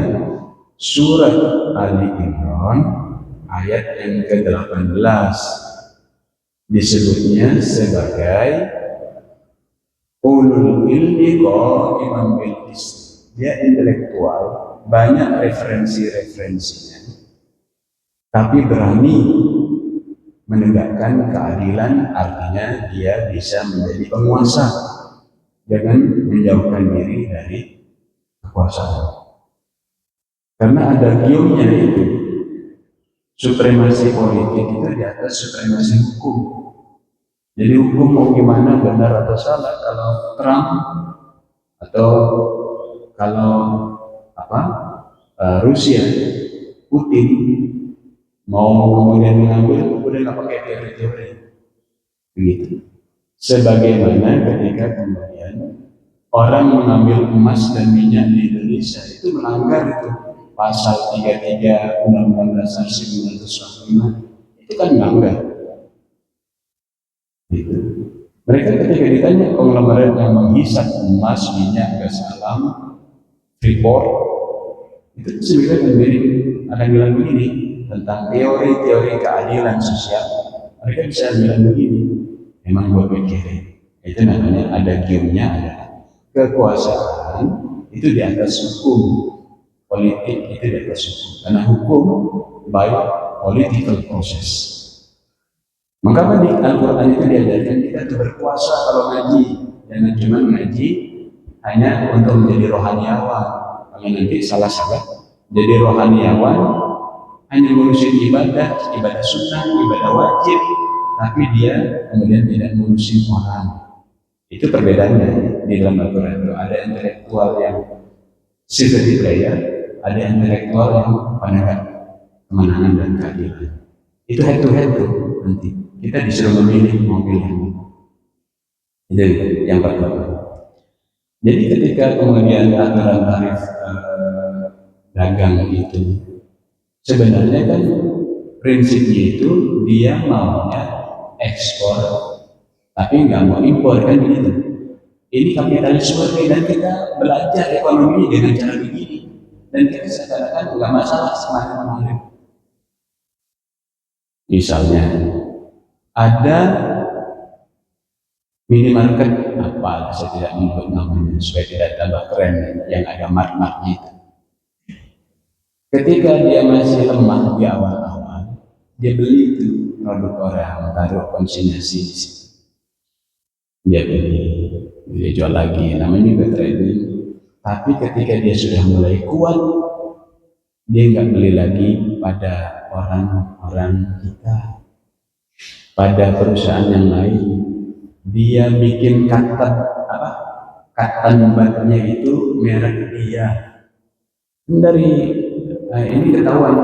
surat Ali Imran ayat yang ke-18 disebutnya sebagai ulul ilmi qa'iman bil qist. Dia intelektual, banyak referensi-referensinya, tapi berani menegakkan keadilan, artinya dia bisa menjadi penguasa dengan menjauhkan diri dari kekuasaan. Karena ada giumnya itu, supremasi politik itu di atas supremasi hukum. Jadi hukum mau gimana, benar atau salah, kalau Trump atau kalau Rusia, Putin mau kemudian mengambil, udah nggak pakai teori-teori begitu. Sebagaimana ketika kemudian orang mengambil emas dan minyak di Indonesia, itu melanggar itu pasal 33 Undang-Undang Dasar 1945, itu kan melanggar. Gitu. Mereka ketika ditanya konglomerat yang menghisap emas, minyak, gas alam, Freeport, itu sebenarnya akan bilang begini tentang teori-teori keadilan sosial. Mereka bisa bilang begini, memang gue pikirin, itu namanya ada giumnya, ada kekuasaan itu di atas hukum, politik itu di atas hukum, karena hukum by political process. Maka di Al-Quran itu diajarkan kita untuk berpuasa kalau ngaji, jangan cuma ngaji hanya untuk menjadi rohaniawan. Kalau nanti salah-salah jadi rohaniawan hanya ngurusin ibadah sunnah, ibadah wajib, tapi dia kemudian tidak ngurusin orang. Itu perbedaannya di dalam Al-Quran itu. Ada intelektual yang sympathy player, ada intelektual yang penegak kemenangan dan keadilan. Itu head to head tuh nanti. Kita disuruh memilih mobil yang mana. Itu yang pertama. Jadi ketika kemudian aturan tarif dagang itu, sebenarnya kan prinsipnya itu dia maunya ekspor, tapi nggak mau impor kan begitu. Ini kapitalisme dan kita belajar ekonomi dengan cara begini, dan kita seakan-akan nggak masalah semakin. Misalnya ada minimarket apa, saya tidak menyebut namanya supaya tidak tambah keren, yang ada mark-marknya itu. Ketika dia masih lemah di awal-awal, dia beli itu produk orang, taruh konsinyasi di situ. Dia beli, dia jual lagi, namanya juga trading. Tapi ketika dia sudah mulai kuat, dia nggak beli lagi pada orang-orang kita, pada perusahaan yang lain. Dia bikin katan batnya itu merek dia. Dari ini ketahuan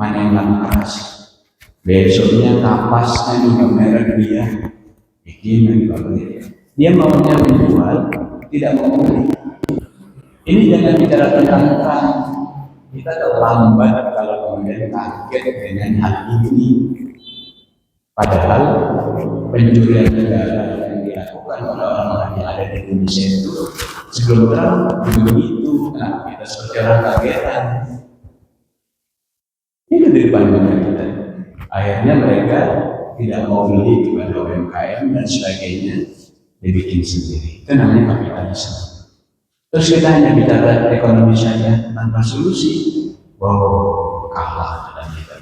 mana yang laku keras. Besoknya kapasnya juga merek dia. Bikin lagi. Dia maunya menjual, tidak mau membeli. Ini jangan bicara tentang kan. Kita terlambat kalau kemudian kaget dengan hal ini. Padahal pencurian negara yang dilakukan oleh orang-orang yang ada di Indonesia itu sebelum Trump begitu. Nah, kita seperti orang kagetan. Itu di depan mata kita. Akhirnya mereka tidak mau beli kepada UMKM dan sebagainya, dibikin sendiri. Itu namanya kapitalisme. Terus kita hanya bicara ekonomi saja tanpa solusi, kalah dalam kita.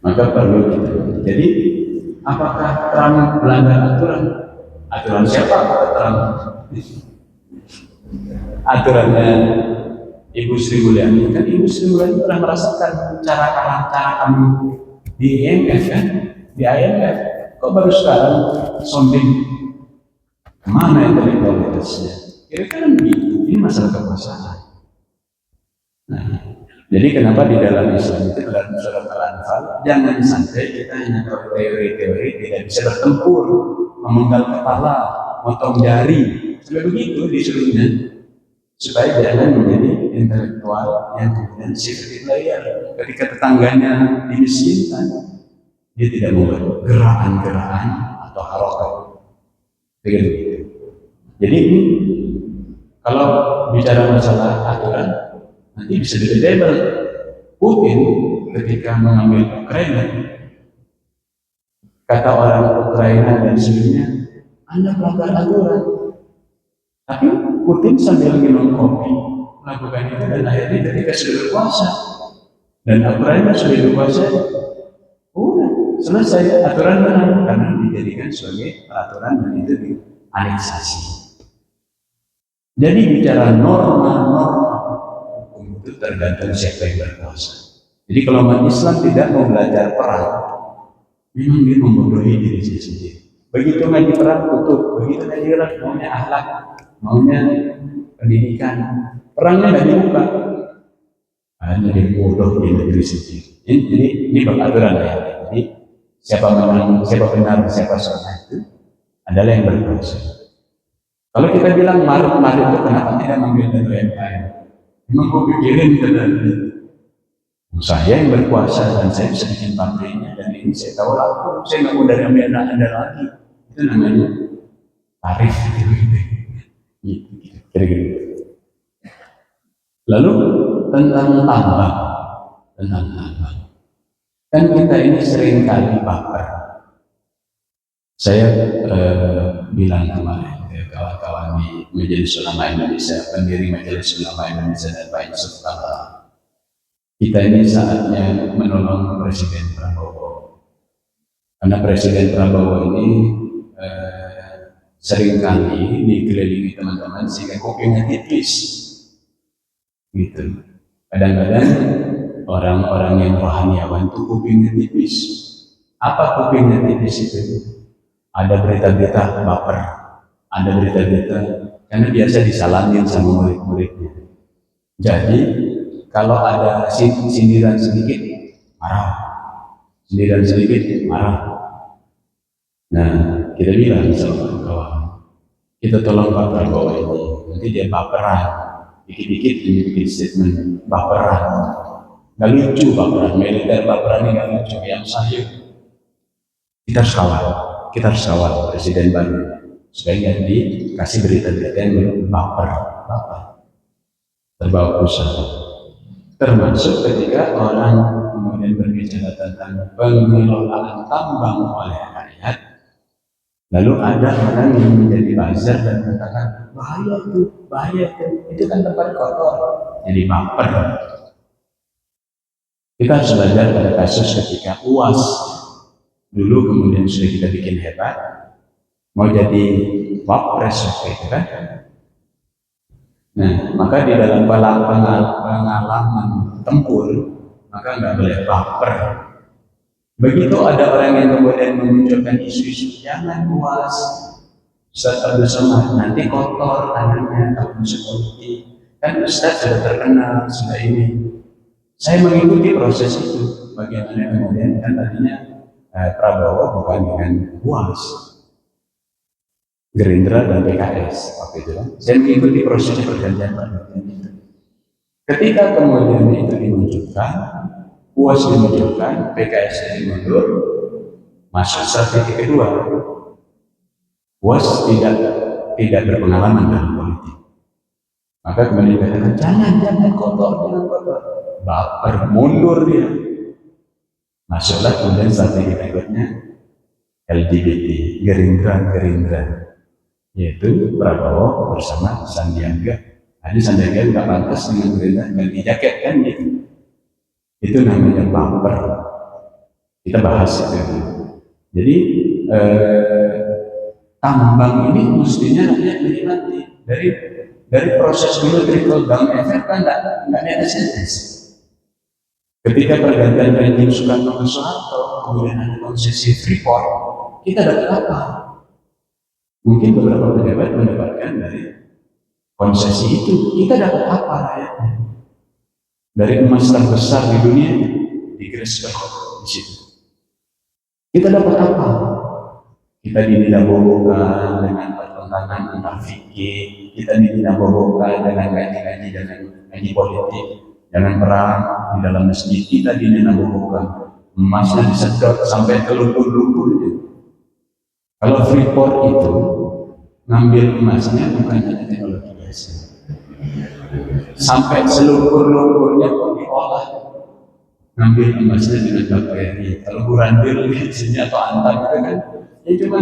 Maka perlu kita. Jadi, apakah Trump melanggar aturan? Aturan siapa? Trump. Aturannya Ibu Sri Mulyani. Kan Ibu Sri Mulyani pernah merasakan cara kami di IMF kan? Di IMF. Kok baru sekarang sounding? Mana intelektualitasnya? Kira-kira begitu. Ini masalah kekuasaan. Nah, jadi kenapa di dalam Islam itu dalam surat Al-Anfal jangan sampai kita hanya teori-teori tidak bisa bertempur, memenggal kepala, motong jari, sampai begitu disuruhnya supaya jangan menjadi intelektual yang kemudian secret player ketika tetangganya dimiskinkan. dia tidak membuat gerakan-gerakan atau harokat. Begitu. Jadi ini kalau bicara masalah aturan, nanti bisa debatable. Putin ketika mengambil Ukraina, kata orang Ukraina dan seluruhnya, Anda melanggar aturan. Tapi Putin sambil minum kopi melakukan itu, dan akhirnya ketika sudah berkuasa dan Ukraina sudah berkuasa, selesai, aturan menang karena dijadikan sebagai peraturan dan itu dianeksasi. Jadi bicara norma-norma hukum itu tergantung siapa yang berkuasa. Jadi kalau umat Islam tidak mau belajar perang, memang dia membodohi diri sendiri. Begitu ngaji perang tutup, begitu ngaji perang maunya akhlak, maunya pendidikan, perangnya nggak dibuka, hanya dia bodoh di negeri sendiri. Jadi ini beraturan ya. Jadi siapa menang, siapa benar, siapa salah itu adalah yang berkuasa. Kalau kita bilang Maret itu kenapa tidak manggil dari UMKM? Memang gue pikirin tadi. Saya yang berkuasa dan saya bisa bikin pabriknya dan ini saya tahu laku, saya nggak mau dari Anda lagi. Itu namanya tarif gitu. Kira-kira. Lalu tentang tambang, kan kita ini sering kali baper. Saya bilang kemarin ke kawan-kawan di Majelis Ulama Indonesia, pendiri Majelis Ulama Indonesia dan Pak Yusuf Kala, kita ini saatnya menolong Presiden Prabowo. Karena Presiden Prabowo ini seringkali dikelilingi teman-teman sehingga kupingnya tipis, gitu. Kadang-kadang orang-orang yang rohaniawan itu kupingnya tipis. Apa kupingnya tipis itu? Ada berita-berita baper, ada berita-berita karena biasa disalamin sama murid-muridnya. Jadi kalau ada sindiran sedikit marah, sindiran sedikit marah. Nah, kita bilang sama kawan, kita tolong Pak Prabowo ini, nanti dia baperan, dikit-dikit ini bikin statement baperan, nggak lucu baperan, militer baperan ini nggak lucu, yang sayur. Kita harus kawal Presiden baru supaya dikasih berita-berita yang baper, terbawa pusat. Termasuk ketika orang kemudian berbicara tentang pengelolaan tambang oleh rakyat, lalu ada orang yang menjadi buzzer dan mengatakan bahaya itu kan tempat kotor, jadi baper. Kita harus belajar pada kasus ketika UAS dulu kemudian sudah kita bikin hebat, mau jadi wapres itu kan. Nah, maka di dalam pengalaman tempur, maka nggak boleh baper. Begitu ada orang yang kemudian memunculkan isu-isu jangan puas, Ustaz Abdul Somad nanti kotor tangannya kalau masuk politik. Kan Ustaz sudah terkenal, sudah ini. Saya mengikuti proses itu. Bagaimana kemudian kan tadinya Prabowo bukan dengan UAS, Gerindra dan PKS waktu itu kan. Saya mengikuti proses pergantian itu. Ketika kemudian itu dimunculkan, UAS dimunculkan, PKS dimundur, masuk strategi kedua. UAS tidak berpengalaman dalam politik. Maka kemudian dikatakan jangan kotor. Baper, mundur dia. Masuklah kemudian strategi berikutnya LGBT, Gerindra, yaitu Prabowo bersama Sandiaga. Ada Sandiaga nggak pantas dengan Gerindra, ganti jaket kan gitu. Itu namanya baper. Kita bahas itu. Jadi tambang ini mestinya rakyat menikmati dari proses dulu trickle down effect kan nggak netes. Ketika pergantian rezim Soekarno ke Soeharto, kemudian ada konsesi Freeport, kita dapat apa? Mungkin beberapa pejabat mendapatkan dari konsesi itu. Kita dapat apa rakyatnya? Dari emas terbesar di dunia, di Gresik di situ. Kita dapat apa? Kita didinabobokan dengan pertentangan antar fikih, kita didinabobokan dengan gaji-gaji dan gaji politik. Jangan perang di dalam masjid, kita dinabobokan emasnya disedot sampai ke lumpur-lumpurnya. Kalau Freeport itu ngambil emasnya bukan hanya teknologi biasa, sampai selumpur-lumpurnya pun diolah, ngambil emasnya dengan bakteri. Kalau burandir biasanya atau antam itu kan, ya cuma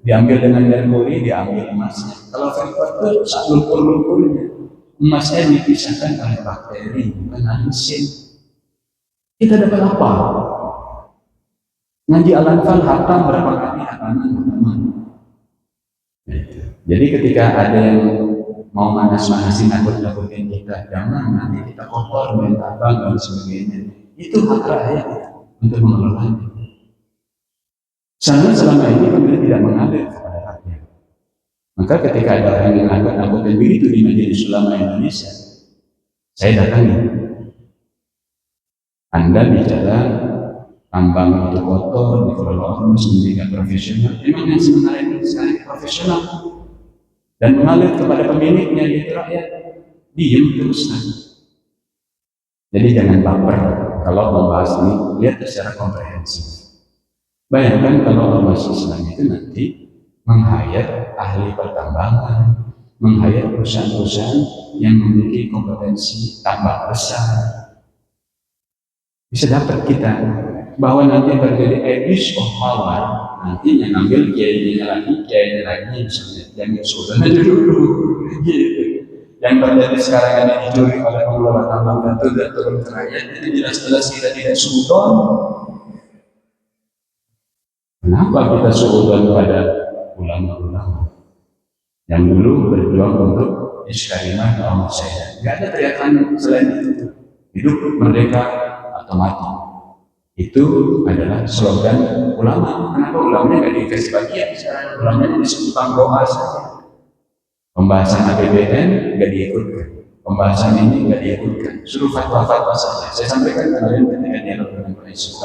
diambil dengan merkuri, diambil emasnya. Kalau Freeport itu selumpur-lumpurnya, emasnya dipisahkan oleh bakteri, bukan enzim. Kita dapat apa? Ngaji Al-Anfal hatam berapa kali hataman. Jadi ketika ada yang mau manas-manasin nakut-nakutin kita, jangan nanti kita kotor, main tambang dan sebagainya. Itu hak rakyat untuk mengelolanya. Sangat selama ini kemudian tidak mengalir kepada rakyat. Maka ketika ada orang yang nakut-nakutin begitu di Majelis Ulama Indonesia, saya datangi. Anda bicara tambang itu kotor, dikelola ormas menjadi profesional. Memang yang sebenarnya ini sekarang profesional dan mengalir kepada pemiliknya, yaitu rakyat. Diam terus. Jadi jangan baper kalau membahas ini, lihat secara komprehensif. Bayangkan kalau ormas Islam itu nanti meng-hire ahli pertambangan, meng-hire perusahaan-perusahaan yang memiliki kompetensi tambang besar. Bisa dapat kita bahwa nanti terjadi abuse of power, nantinya ngambil kiainya lagi misalnya, yang sudah aja dulu gitu. Yang terjadi sekarang ini dicuri oleh pengelola tambang dan tidak turun ke rakyat, itu jelas-jelas kita tidak suudon. Kenapa kita suudon pada ulama-ulama yang dulu berjuang untuk iskarimah Muhammad saya? Tidak ada teriakan selain itu, hidup merdeka atau mati. Itu adalah slogan ulama. Kenapa ulamanya nggak dikasih bagian sekarang? Ulamanya disebut doa saja. Pembahasan APBN nggak diikutkan, pembahasan ini nggak diikutkan, suruh fatwa-fatwa saja. Saya sampaikan kalian ketika dialog dengan Pak Yusuf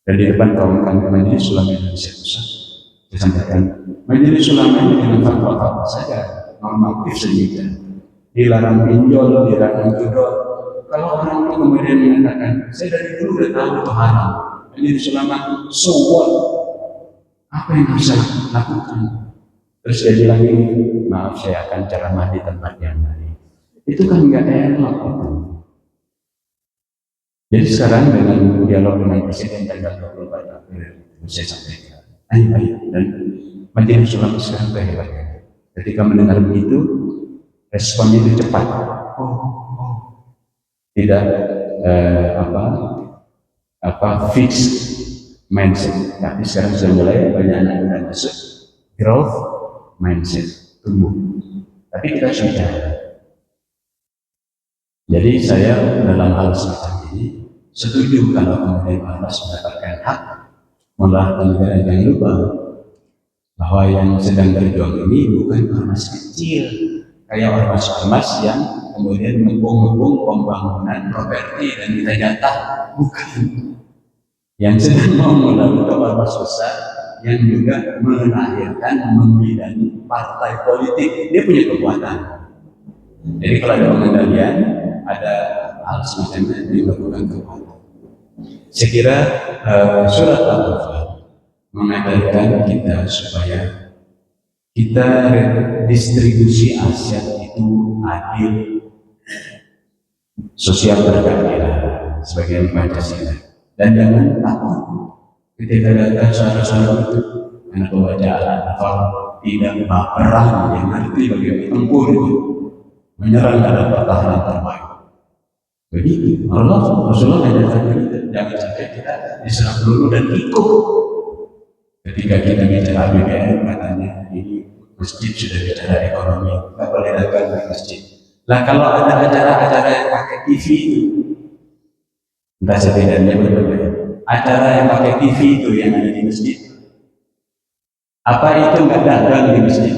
dan di depan kawan-kawan Majelis Ulama Indonesia Pusat, saya sampaikan Majelis Ulama ini dengan fatwa-fatwa saja, normatif saja, dilarang pinjol, dilarang judol. Kalau orang itu kemudian mengatakan, saya dari dulu udah tahu itu haram, Majelis Ulama, so what? Apa yang harus saya lakukan? Terus dia bilang ini, maaf saya akan ceramah di tempat yang lain. Itu kan nggak elok itu. Jadi sekarang dengan dialog dengan Presiden tanggal 24 April, saya sampaikan, ayo, dan Majelis Ulama sekarang kehebatnya. Ketika mendengar begitu, responnya itu cepat. Tidak fixed mindset. Tapi sekarang sudah mulai banyak anak muda masuk growth mindset, tumbuh. Tapi kita harus bicara. Jadi saya dalam hal semacam ini setuju kalau kemudian ormas mendapatkan hak, malah kemudian jangan lupa bahwa yang sedang berjuang ini bukan ormas kecil kayak ormas-ormas yang kemudian ngepung-ngepung pembangunan properti dan kita jatah, bukan. Yang sedang mau membangun ormas besar yang juga melahirkan, membidangi partai politik, dia punya kekuatan. Jadi kalau ada pengendalian, ada hal semacam ini dilakukan kekuatan. Saya kira surat Al-Anfal mengajarkan kita supaya kita distribusi aset itu adil, sosial berkeadilan sebagai Pancasila, dan jangan takut ketika datang suara-suara itu karena pembaca Al-Anfal tidak baperan, yang ngerti bagaimana tempur itu menyerang ada pertahanan terbaik. Begitu Rasulullah mengajarkan kita jangan sampai kita diserang dulu dan ikut. Ketika kita bicara APBN katanya ini masjid sudah bicara ekonomi, nggak boleh dagang di masjid. Nah kalau ada acara-acara yang pakai TV itu, entah setidaknya berbeda. Acara yang pakai TV itu yang ada di masjid, apa itu nggak dagang di masjid?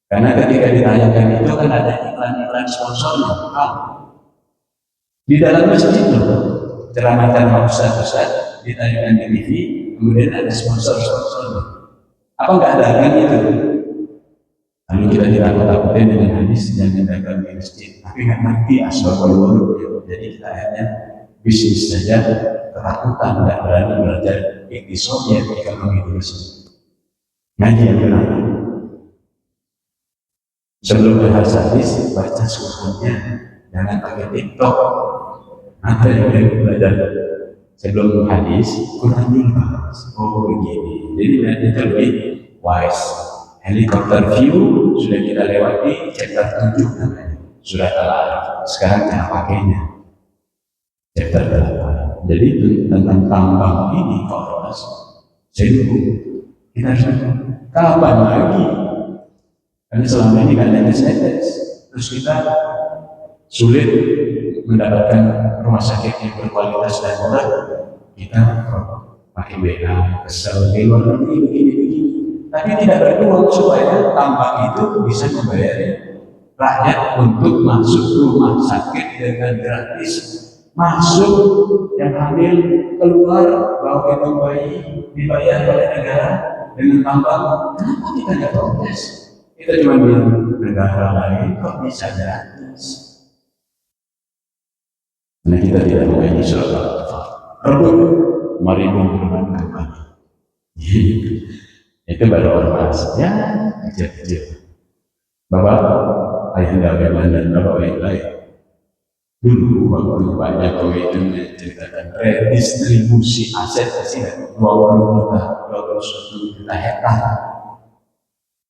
Karena ketika ditayangkan itu kan ada iklan-iklan sponsornya. Di dalam masjid itu ceramah-ceramah ustaz-ustaz ditayangkan di TV, kemudian ada sponsor-sponsornya. Apa nggak dagang itu? Lalu kita ditakut-takutin dengan hadis jangan dagang di masjid, tapi nggak ngerti asbabul wurud. Jadi kita akhirnya bisnis saja ketakutan, tidak berani belajar iktisad ekonomi Indonesia. Ngaji yang benar. Sebelum bahas hadis, baca suratnya, jangan pakai TikTok. Ada yang belajar sebelum hadis, Quran dulu bahas. Oh begini. Jadi itu lebih wise. Helikopter view sudah kita lewati, chapter 7 namanya, surat Al-Araf. Sekarang cara pakainya, chapter 8. Jadi tentang tambang ini, Ormas, kita harus kapan lagi? Karena selama ini kan ada tes, terus kita sulit mendapatkan rumah sakit yang berkualitas dan murah. Kita pakai WA, kesel di luar negeri begini-begini, tapi tidak berpeluang supaya tambang itu bisa membayar rakyat untuk masuk rumah sakit dengan gratis, masuk yang hamil keluar bawa gendong bayi dibayar oleh negara dengan tambang. Kenapa kita tidak protes? Kita cuma bilang negara lain kok bisa gratis. Karena kita tidak mengaji surat Al-Fatihah. Rebut, mari berbagi. Itu baru ormas, ya kecil-kecil. Bapak, ayah Gabelan dan Bapak yang lain. Dulu waktu Pak Jokowi itu menceritakan redistribusi aset presiden 21 juta hektar.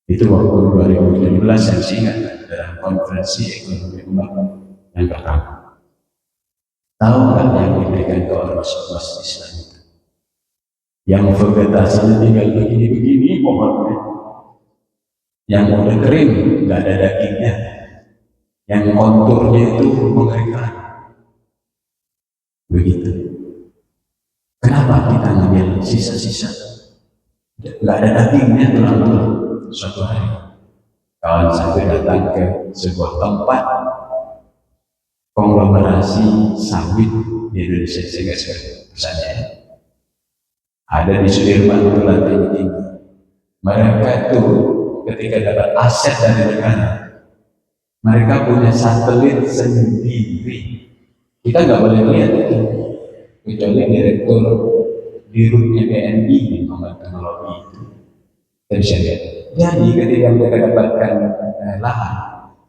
Itu waktu 2017 yang singkat dalam konferensi ekonomi umat yang pertama. Tahu nggak yang diberikan ke ormas-ormas Islam itu? Yang vegetasinya tinggal begini-begini pohonnya, yang udah kering nggak ada dagingnya, yang konturnya itu mengerikan. Begitu. Kenapa kita ngambil sisa-sisa? Nggak ada dagingnya tulang-tulang. Suatu hari kawan saya datang ke sebuah tempat konglomerasi sawit di Indonesia, saya nggak sebut pesannya. Ada di Sudirman itu lantainya tinggi. Mereka itu ketika dapat aset dari negara, mereka punya satelit sendiri. Kita nggak boleh lihat itu, kecuali direktur dirutnya BNI membantu teknologi itu. Kita bisa lihat. Jadi ketika mereka dapatkan lahan,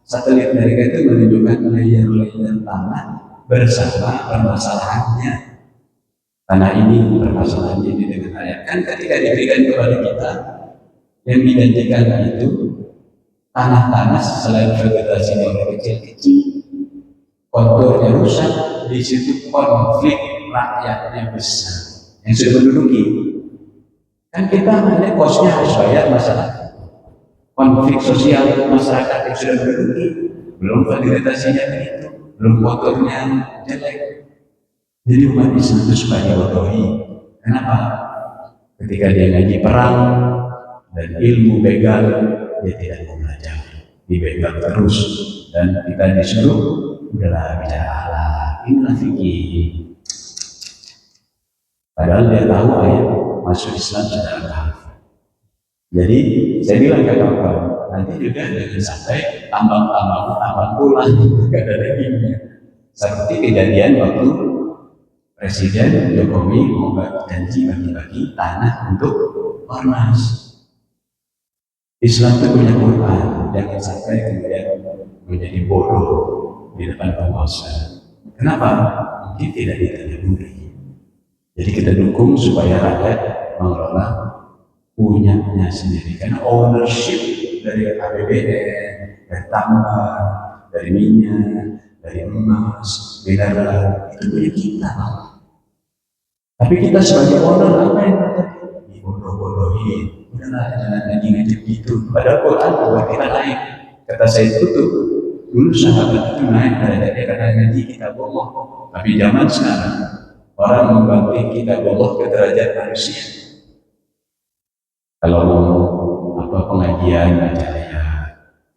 satelit mereka itu menunjukkan layer-layer tanah bersama permasalahannya. Tanah ini permasalahannya ini dengan rakyat. Kan ketika diberikan kepada kita, yang dijanjikan itu tanah-tanah selain vegetasi yang kecil-kecil, konturnya rusak, di situ konflik rakyatnya besar yang sudah menduduki. Kan kita hanya kosnya harus bayar masalah konflik sosial masyarakat yang sudah menduduki, belum vegetasinya begitu, belum konturnya jelek. Jadi umat Islam itu suka dibodohi. Kenapa? Ketika dia ngaji perang dan ilmu begal, dia tidak mau belajar, dibegal terus, dan kita disuruh udahlah bicara Allah, inilah fikih. Padahal dia tahu ayat masuk Islam secara kahfi. Jadi saya bilang ke kawan, nanti juga jangan sampai tambang pulang nggak ada dagingnya. Seperti kejadian waktu Presiden Jokowi mau janji bagi-bagi tanah untuk ormas. Islam itu punya Quran, jangan sampai kemudian menjadi bodoh di depan penguasa. Kenapa? Mungkin tidak ditadaburi. Jadi kita dukung supaya rakyat mengelola punyanya sendiri, karena ownership dari APBN, dari tambang, dari minyak, dari emas, mineral itu punya kita. Tapi kita sebagai owner apa yang terjadi? Dibodoh-bodohin. Udahlah, jangan ngaji-ngaji gitu. Padahal Quran buat kita naik. Kata Said Qutb, dulu sahabat itu naik derajatnya karena ngaji kita bohong. Tapi zaman sekarang orang membanting kita bohong ke derajat manusia. Kalau mau pengajian baca ayat,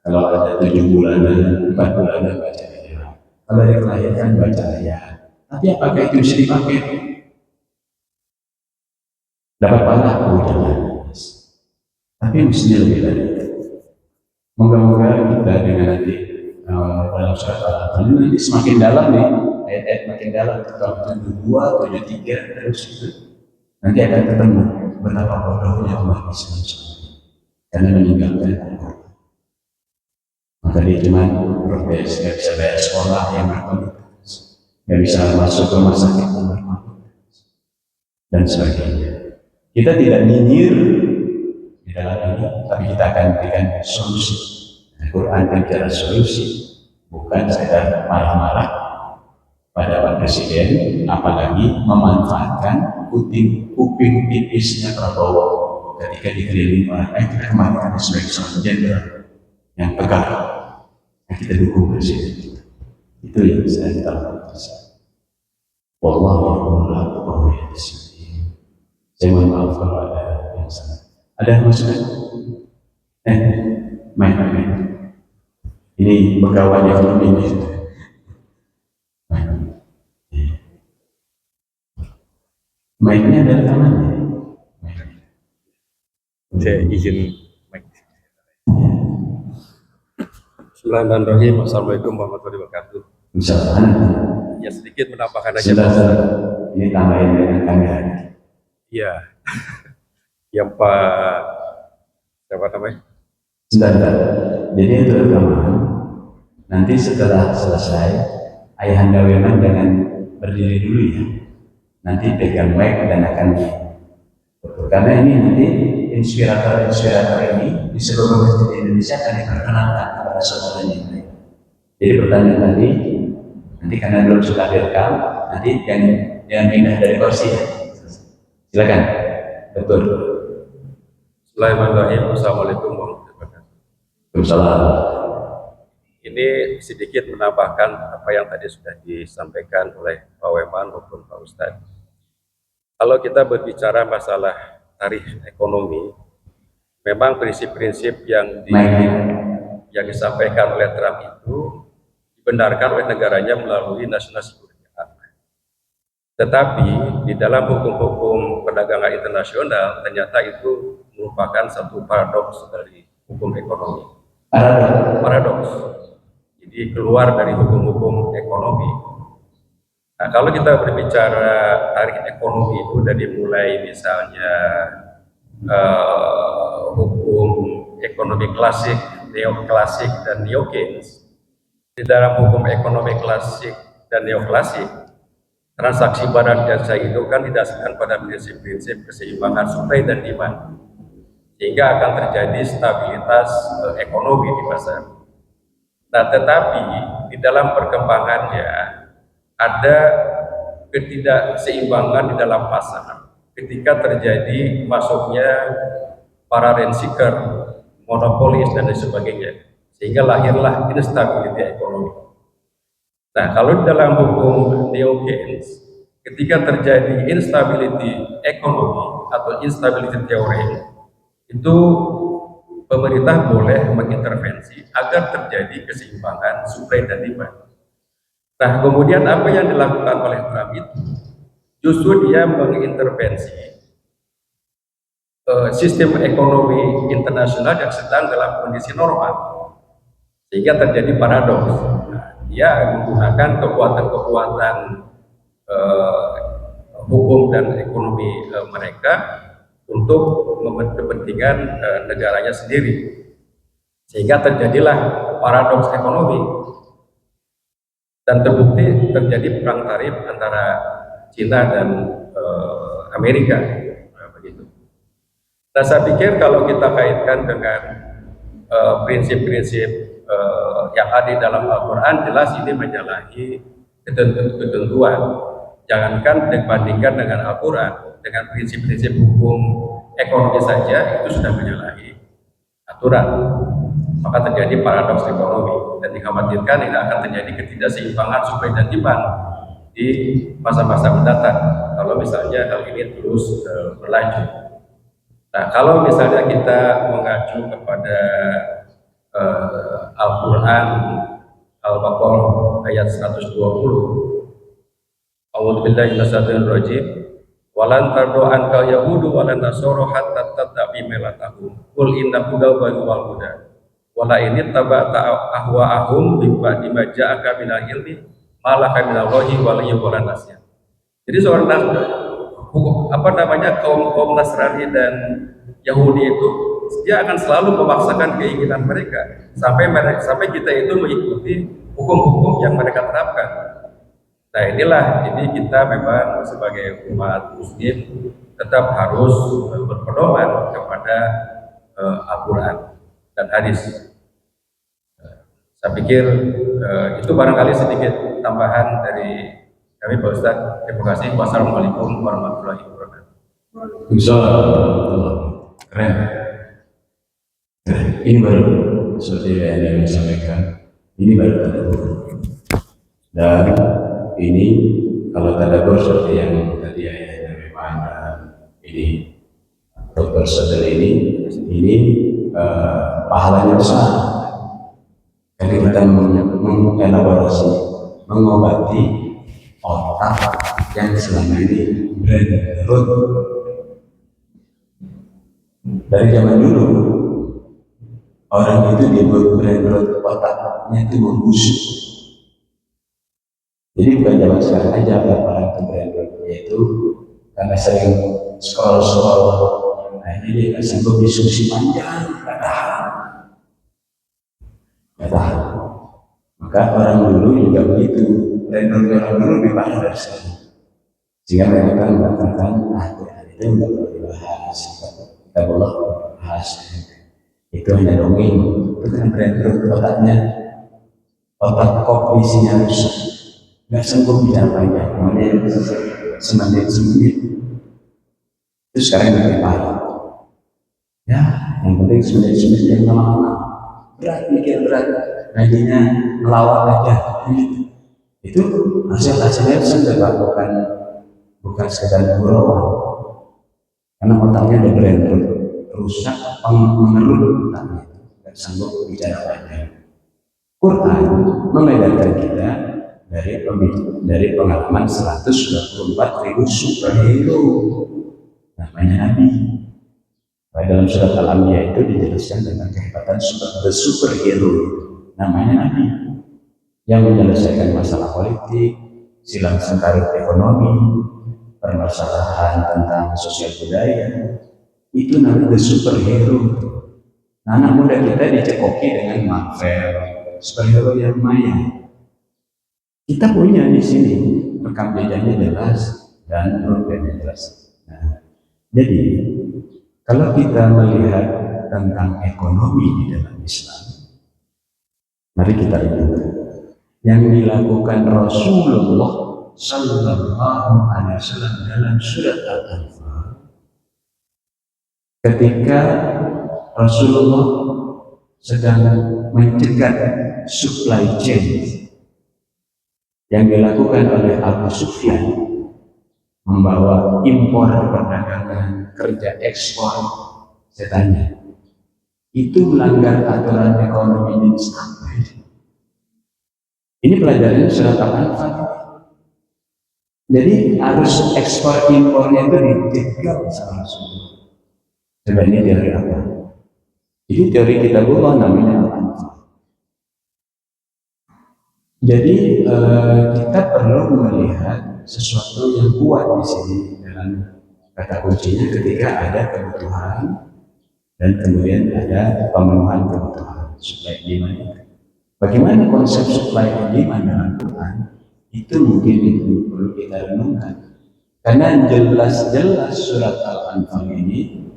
kalau ada 7 bulanan, 4 bulanan baca ayat, kalau ada kelahiran baca ayat. Tapi apakah itu bisa dipakai? Dapat pahala? Jangan. Tapi mestinya lebih dari itu. Moga-moga kita dengan nanti dalam surat Al-Fatihah nanti semakin dalam nih ayat-ayat makin dalam, kalau 72, 73 terus itu nanti akan ketemu betapa bodohnya umat Islam karena meninggalkan Al-Quran. Maka dia cuma protes, nggak bisa bayar sekolah yang berkualitas, nggak bisa masuk rumah sakit yang berkualitas, dan sebagainya. Kita tidak nyinyir di dalam ini, tapi kita akan berikan solusi. Al-Quran kan bicara solusi, bukan sekedar marah-marah pada Pak Presiden, apalagi memanfaatkan kuping tipisnya Prabowo ketika dikelilingi orang kita kemarin ada sebagai seorang jenderal yang tegar, yang kita dukung Presiden. Itu yang saya katakan. Wallahu a'lam bishawab. Saya mohon maaf kalau ada yang salah. Ada masukan? Main. Ini pegawai yang belum ini. Mainnya dari tangannya. Saya izin mic. Bismillahirrahmanirrahim. Assalamualaikum warahmatullahi wabarakatuh. Misalkan, Ya sedikit menambahkan aja. sudah ini tambahin dengan kamera. Iya. Yang Pak siapa namanya? Sebentar. Jadi itu rekaman. Nanti setelah selesai, Ayahanda Weman jangan berdiri dulu ya. Nanti pegang mic dan akan karena ini nanti inspirator ini di seluruh masjid di Indonesia akan diperkenalkan kepada saudaranya. Jadi pertanyaan tadi nanti karena belum sudah direkam, nanti jangan pindah dari kursi ya. Silakan. Betul. Bismillahirrahmanirrahim. Assalamualaikum warahmatullahi wabarakatuh. Waalaikumsalam. Ini sedikit menambahkan apa yang tadi sudah disampaikan oleh Pak Weman maupun Pak Ustadz. Kalau kita berbicara masalah tarif ekonomi, memang prinsip-prinsip yang disampaikan oleh Trump itu dibenarkan oleh negaranya melalui national security act. Tetapi di dalam hukum-hukum perdagangan internasional ternyata itu merupakan satu paradoks dari hukum ekonomi. Paradoks. Jadi keluar dari hukum-hukum ekonomi. Nah, kalau kita berbicara tarif ekonomi itu dari mulai misalnya hukum ekonomi klasik, neoklasik, dan neo-Keynes. Di dalam hukum ekonomi klasik dan neoklasik, transaksi barang dan jasa itu kan didasarkan pada prinsip-prinsip keseimbangan supply dan demand, sehingga akan terjadi stabilitas ekonomi di pasar. Nah, tetapi di dalam perkembangannya ada ketidakseimbangan di dalam pasar ketika terjadi masuknya para rent seeker, monopolis dan lain sebagainya, sehingga lahirlah instability ekonomi. Nah, kalau di dalam hukum neo-Keynes, ketika terjadi instability ekonomi atau instability theory, itu pemerintah boleh mengintervensi agar terjadi keseimbangan supply dan demand. Nah, kemudian apa yang dilakukan oleh Trump itu justru dia mengintervensi sistem ekonomi internasional yang sedang dalam kondisi normal, sehingga terjadi paradoks. Nah, dia menggunakan kekuatan-kekuatan hukum dan ekonomi mereka untuk kepentingan negaranya sendiri, sehingga terjadilah paradoks ekonomi dan terbukti terjadi perang tarif antara Cina dan Amerika. Begitu. Nah, saya pikir kalau kita kaitkan dengan prinsip-prinsip yang ada di dalam Al-Quran, jelas ini menyalahi ketentuan. Jangankan dibandingkan dengan Al-Quran, dengan prinsip-prinsip hukum ekonomi saja itu sudah menyalahi aturan. Maka terjadi paradoks ekonomi dan dikhawatirkan tidak akan terjadi ketidakseimbangan supply dan demand di masa-masa mendatang kalau misalnya hal ini terus berlanjut. Nah, kalau misalnya kita mengacu kepada Al-Quran Al-Baqarah ayat 120, A'udzubillahi minasyaitonir rajim. Walan tardo anka yahudu walan nasoro hatta tattabi milatahum. Qul inna huda wal huda. Wala ini tabata ahwa'ahum bima ja'aka minal ilmi malaka minallahi waliyyu wala nasir. Jadi seorang kaum Nasrani dan Yahudi itu dia akan selalu memaksakan keinginan mereka sampai kita itu mengikuti hukum-hukum yang mereka terapkan. Nah inilah, jadi kita memang sebagai umat muslim tetap harus berpedoman kepada Al-Quran dan hadis. Saya pikir itu barangkali sedikit tambahan dari kami Pak Ustadz. Terima kasih. Wassalamualaikum warahmatullahi wabarakatuh. Insyaallah. Keren. Ini baru seperti yang Anda sampaikan. Ini baru tadabbur. Dan ini kalau tadabbur seperti yang tadi ayah dari mana ini Dr. Sadel ini pahalanya besar. Karena kita mengelaborasi, mengobati otak yang selama ini berlarut. Dari zaman dulu orang itu dibuat berlarut otaknya itu membusuk. Jadi bukan zaman sekarang aja orang itu berlarut, yaitu karena sering scroll, akhirnya dia nggak sanggup diskusi panjang, nggak tahan. Maka orang dulu juga begitu, dan orang dulu lebih parah dari sekarang. Sehingga mereka mengatakan, Quran itu nggak perlu dibahas, kita boleh bahas. Itu hanya dongeng, itu kan berarti otaknya, otak kognisinya rusak, nggak sanggup bicara panjang, makanya semenit. Itu sekarang lebih parah. Ya, yang penting semenit yang lama-lama. Berat, mikir berat, rajinnya ngelawak aja. Itu hasilnya sudah bukan sekedar gurauan, karena otaknya udah berendut, rusak, mengerut otaknya, nggak sanggup bicara banyak. Quran membedakan kita dari pengalaman 124.000 superhero, namanya Nabi. Dalam surat Al-Anbiya itu dijelaskan tentang kehebatan superhero, namanya Nabi, yang menyelesaikan masalah politik, silang sengkarut ekonomi, permasalahan tentang sosial budaya. Itu namanya superhero. Nah, anak muda kita dicekoki dengan Marvel, superhero yang maya. Kita punya di sini rekam jejaknya jelas dan programnya jelas. Nah, jadi kalau kita melihat tentang ekonomi di dalam Islam, mari kita lihat yang dilakukan Rasulullah Sallallahu Alaihi Wasallam dalam surat Al-Anfal. Ketika Rasulullah sedang mencegah supply chain yang dilakukan oleh Abu Sufyan, membawa impor perdagangan, kerja ekspor, saya tanya, itu melanggar aturan ekonomi jenis apa ini? Ini pelajarannya surat Al-Anfal. Jadi harus ekspor impornya itu dijegal sama Rasulullah. Sebenarnya teori apa? Ini teori kitabullah namanya Al-Anfal. Jadi kita perlu melihat sesuatu yang kuat di sini dalam kata kuncinya ketika ada kebutuhan dan kemudian ada pemenuhan kebutuhan supply demand. Bagaimana konsep supply and demand dalam Quran itu mungkin itu perlu kita renungkan, karena jelas-jelas surat Al-Anfal ini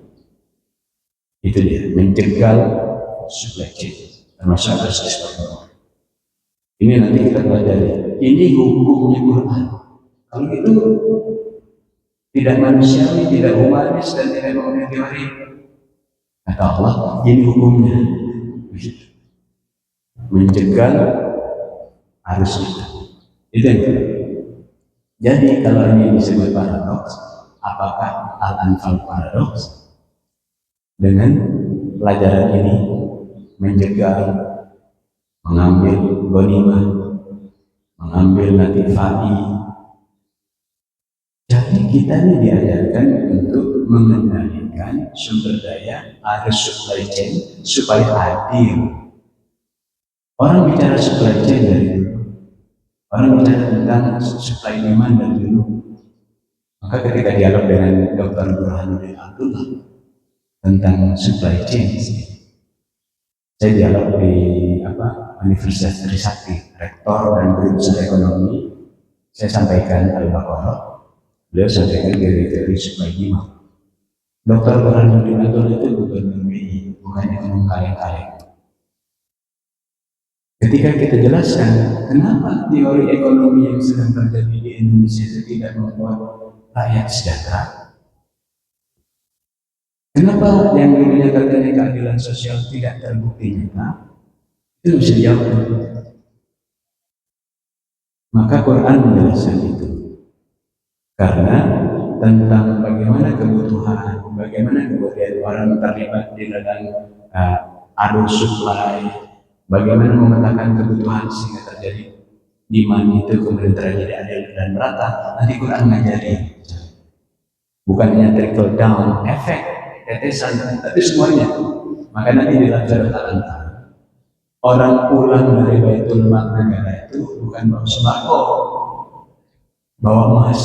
itu dia menjegal supply chain termasuk ekspor. Ini nanti kita pelajari. Ini hukumnya Quran. Kalau itu tidak manusiawi, tidak humanis, dan tidak mempunyai teori. Kata Allah, ini hukumnya. Menjegal harus kita. Itu yang kedua. Jadi kalau ini disebut paradoks, apakah Al-Anfal paradoks? Dengan pelajaran ini menjegal, mengambil ghanimah, mengambil natifai. Jadi kita ini diajarkan untuk mengendalikan sumber daya arus supply chain supaya adil. Orang bicara supply chain dari dulu. Orang bicara tentang supply demand dari dulu. Maka ketika dialog dengan Dr. Burhanuddin Abdullah tentang supply chain, saya dialog di Universitas Trisakti, rektor dan guru besar ekonomi. Saya sampaikan Al-Baqarah, beliau sampaikan teori supply demand. Dr. Burhanuddin Abdullah itu gubernur BI, bukan ekonom kaleng-kaleng. Ketika kita jelaskan kenapa teori ekonomi yang sedang terjadi di Indonesia itu tidak membuat rakyat sejahtera, kenapa yang dulunya katanya keadilan sosial tidak terbukti nyata, itu bisa dijawab. Maka Quran menjelaskan itu. Karena tentang bagaimana kebutuhan, bagaimana kemudian orang terlibat di dalam arus supply, bagaimana memetakan kebutuhan sehingga terjadi demand itu kemudian terjadi adil dan merata. Nanti Quran mengajari, bukan hanya trickle down efek tetesan, tapi semuanya. Maka nanti di dalam surat Al-Anfal, orang pulang dari Baitul Mal negara itu bukan bawa sembako, bawa emas.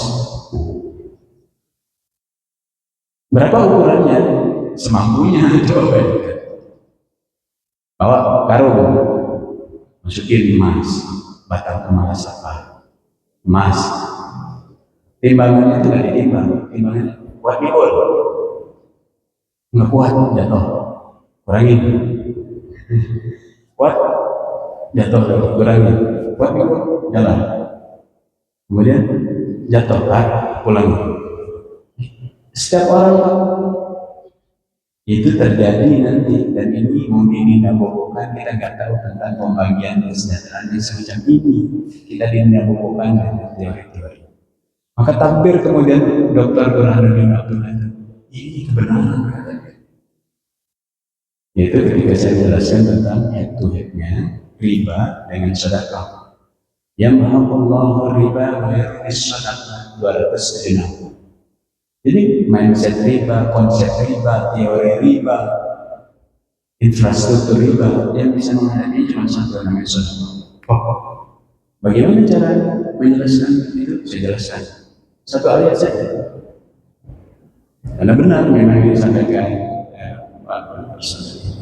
Berapa ukurannya? Semampunya. Coba bawa karung, masukin emas, batang emas apa? Emas. Timbangannya itu nggak ditimbang, timbangannya kuat mikul, nggak kuat jatuh, kurangin. Kuat jatuh, kurangin. Kuat mikul, jalan. Kemudian jatuh, pulang. Setiap orang itu terjadi nanti, dan ini mungkin dinabuhkan, kita nggak tahu tentang pembagian kesejahteraan yang semacam ini. Kita dinabuhkan dengan teori-teori. Maka takbir kemudian Dr. Burhanuddin Abdullah ini kebenaran katanya. Yaitu ketika saya menjelaskan tentang head to headnya riba dengan sedekah. Yamhaqullahu riba wa yurbis sadaqah 276. Jadi mindset riba, konsep riba, teori riba, infrastruktur riba yang bisa menghadapi cuma satu, namanya sedekah. Bagaimana cara menjelaskan itu? Saya jelaskan satu ayat saja. Karena benar memang disampaikan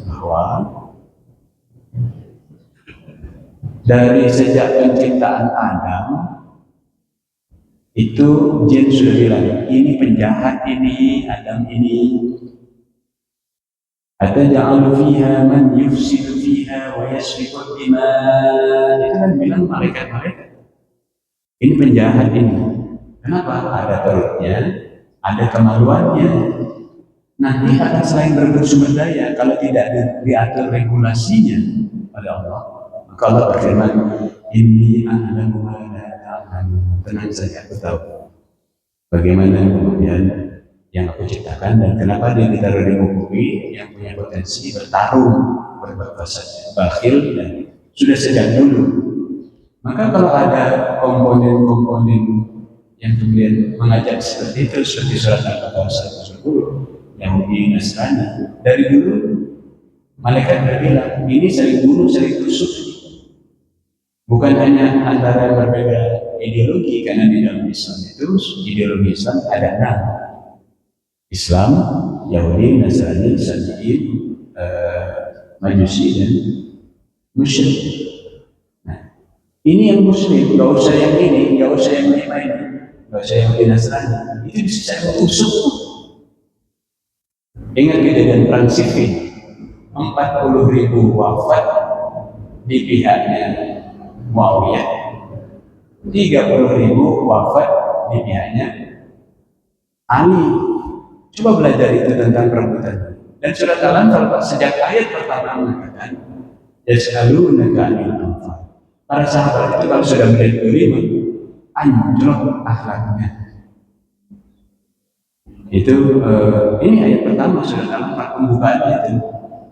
bahwa dari sejak penciptaan Adam itu jin sudah bilang, ini penjahat ini, Adam ini. Ataj'alu fiha man yufsidu fiha wa yasfiku ad-dima'. Itu kan bilang malaikat-malaikat. Ini penjahat ini. Kenapa? Ada perutnya, ada kemaluannya. Nanti akan selain bersumber daya kalau tidak diatur regulasinya oleh Allah. Maka Allah berfirman, ini a'lamu ma la ta'lamun. Tenang saja, aku tahu bagaimana kemudian yang aku ciptakan dan kenapa dia ditaruh di bumi yang punya potensi bertarung, berbuat saja, bakhil, dan sudah sejak dulu. Maka kalau ada komponen-komponen yang kemudian mengajak seperti itu, seperti surat Al-Baqarah 110, Yahudi, Nasrani, dari dulu malaikat berbilang, ini saling bunuh, saling tusuk. Bukan hanya antara berbeda ideologi, karena di dalam Islam itu ideologi Islam ada 6. Islam, Yahudi, Nasrani, Sabi'in, Majusi, dan Musyrik. Nah, ini yang Muslim, gak usah yang ini, gak usah yang 5 ini, gak usah yang Nasrani. Itu bisa saya tusuk. Ingat kejadian perang Siffin, 40.000 wafat di pihaknya Muawiyah, 30.000 wafat di pihaknya Ali. Coba belajar itu tentang perebutan. Dan surat Al-Anfal sejak ayat pertama mengatakan, yas'alunaka 'anil anfal. Para sahabat itu kalau sudah melihat kelima, anjlok akhlaknya. Itu ini ayat pertama surat Al-Anfal pembukaannya itu.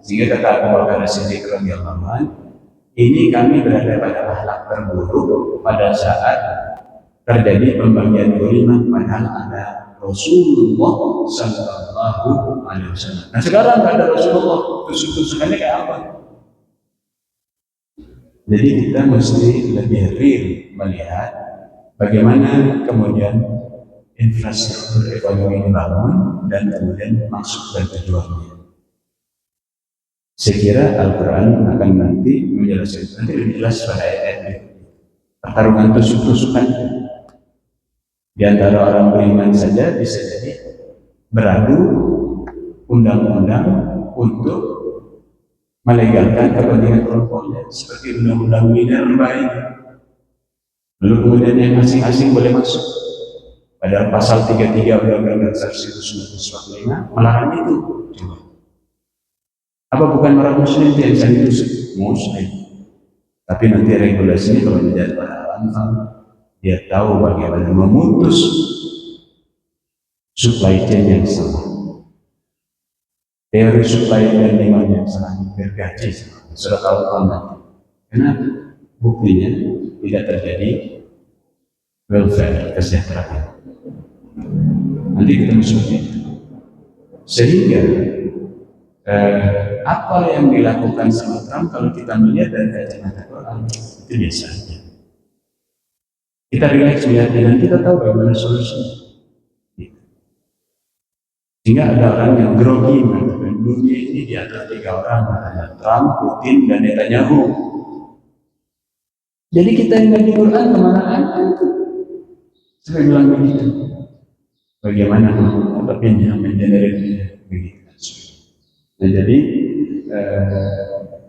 Sehingga kata Abu Bakar As-Siddiq radhiyallahu anhu, ini kami berada pada akhlak terburuk pada saat terjadi pembagian ghanimah padahal ada Rasulullah sallallahu alaihi wasallam. Nah sekarang ada Rasulullah, tusuk-tusukannya kayak apa? Jadi kita mesti lebih real melihat bagaimana kemudian infrastruktur ekonomi dibangun dan kemudian maksud dan tujuannya. Saya kira Al-Quran akan nanti menjelaskan, nanti lebih jelas pada ayat-ayat pertarungan tusuk-tusukan di antara orang beriman saja bisa jadi beradu undang-undang untuk melegalkan kepentingan kelompoknya, seperti undang-undang minerba ini. Lalu kemudian yang asing-asing boleh masuk. Padahal pasal 33 Undang-Undang Dasar 1945 melarang itu. Coba. Apa bukan orang Muslim yang saya ditusuk? Muslim. Tapi nanti regulasinya kalau menjadi pada awal, dia tahu bagaimana memutus supply chain yang salah. Teori supply dan demand yang salah bergaji sudah tahu nanti. Kenapa? Buktinya tidak terjadi welfare, kesejahteraan. Nanti kita seperti itu. Sehingga apa yang dilakukan sama Trump kalau kita melihat dari kacamata Quran itu biasa saja. Kita relax melihatnya dan kita tahu bagaimana solusinya. Sehingga ada orang yang grogi mengatakan dunia ini di atas 3 orang, katanya Trump, Putin, dan Netanyahu. Jadi kita yang ngaji Quran kemana aja itu? Saya bilang begitu. Bagaimana tapi mengenerate begitu. Nah, jadi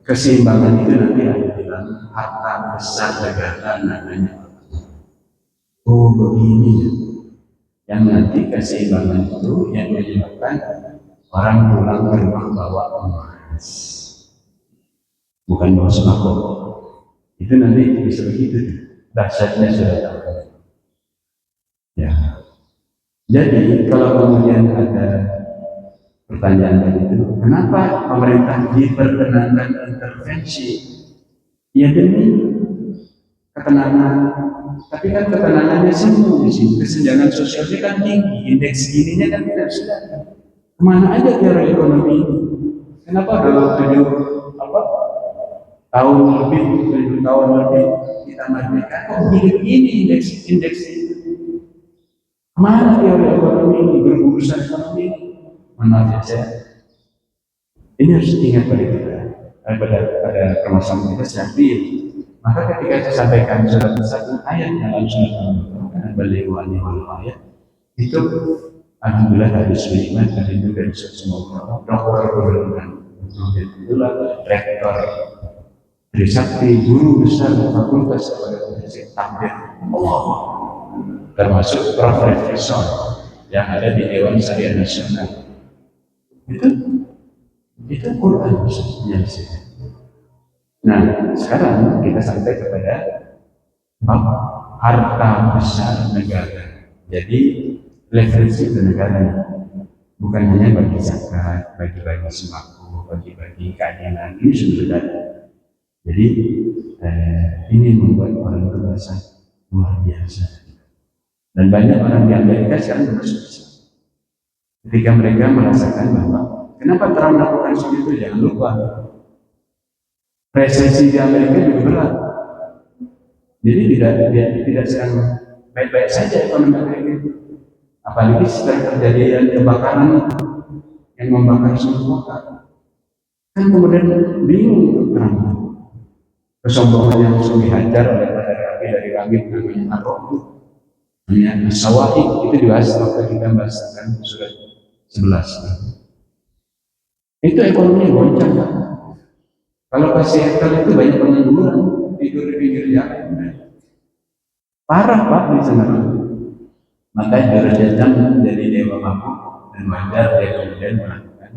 keseimbangan itu nanti ada dalam harta besar negara namanya. Oh begini, yang nanti keseimbangan itu yang menyebabkan orang pulang ke rumah bawa emas, bukan bawa sembako. Itu nanti bisa begitu, dahsyatnya sudah tahu. Ya. Jadi kalau kemudian ada pertanyaan tadi itu, kenapa pemerintah diperkenankan intervensi? Ya demi ketenangan. Tapi kan ketenangannya semu di sini, kesenjangan sosialnya kan tinggi, indeks gininya kan tidak sudah. Kemana aja teori ekonomi ini? Kenapa dalam 7 tahun lebih kita merdeka kok begini indeks itu? Kemana teori ekonomi ini, berurusan ekonomi ini? Menurut saya, ini harus diingat pada permasalahan kita secara real. Maka ketika saya sampaikan surat satu ayat dalam surat Al-Baqarah, balighani wal ayat, itu alhamdulillah hadis nikmat dari itu dari semua dokter berkenan, itulah rektor Trisakti, guru besar fakultas kepada takdir Allah, termasuk Prof. Refrison yang ada di Dewan Syariah Nasional. Itu Quran menyelesaikan. Nah, sekarang kita sampai kepada harta besar negara. Jadi leverage itu negara, bukan hanya bagi zakat, bagi-bagi sembako, bagi-bagi keadilan, ini sudah negara. Jadi ini membuat orang itu merasa luar biasa. Dan banyak orang di Amerika sekarang bersuara. Ketika mereka merasakan bahwa kenapa Trump melakukan seperti itu, jangan lupa resesi di Amerika juga berat. Jadi tidak sedang baik-baik saja ekonomi Amerika. Apalagi setelah terjadi kebakaran yang membakar semua kota. Kan kemudian bingung Trump. Kesombongannya langsung dihajar oleh api dari langit namanya Ar-Ra'd. Namanya As-Sawa'iq, itu dibahas waktu kita bahas tentang surat 11. Itu ekonominya goncang, Pak. Kalau pas Seattle itu banyak pengangguran, tidur di pinggir jalan. Parah, Pak, di sana. Maka Jurjatan menjadi dewa mabuk dan wajar dia kemudian melakukan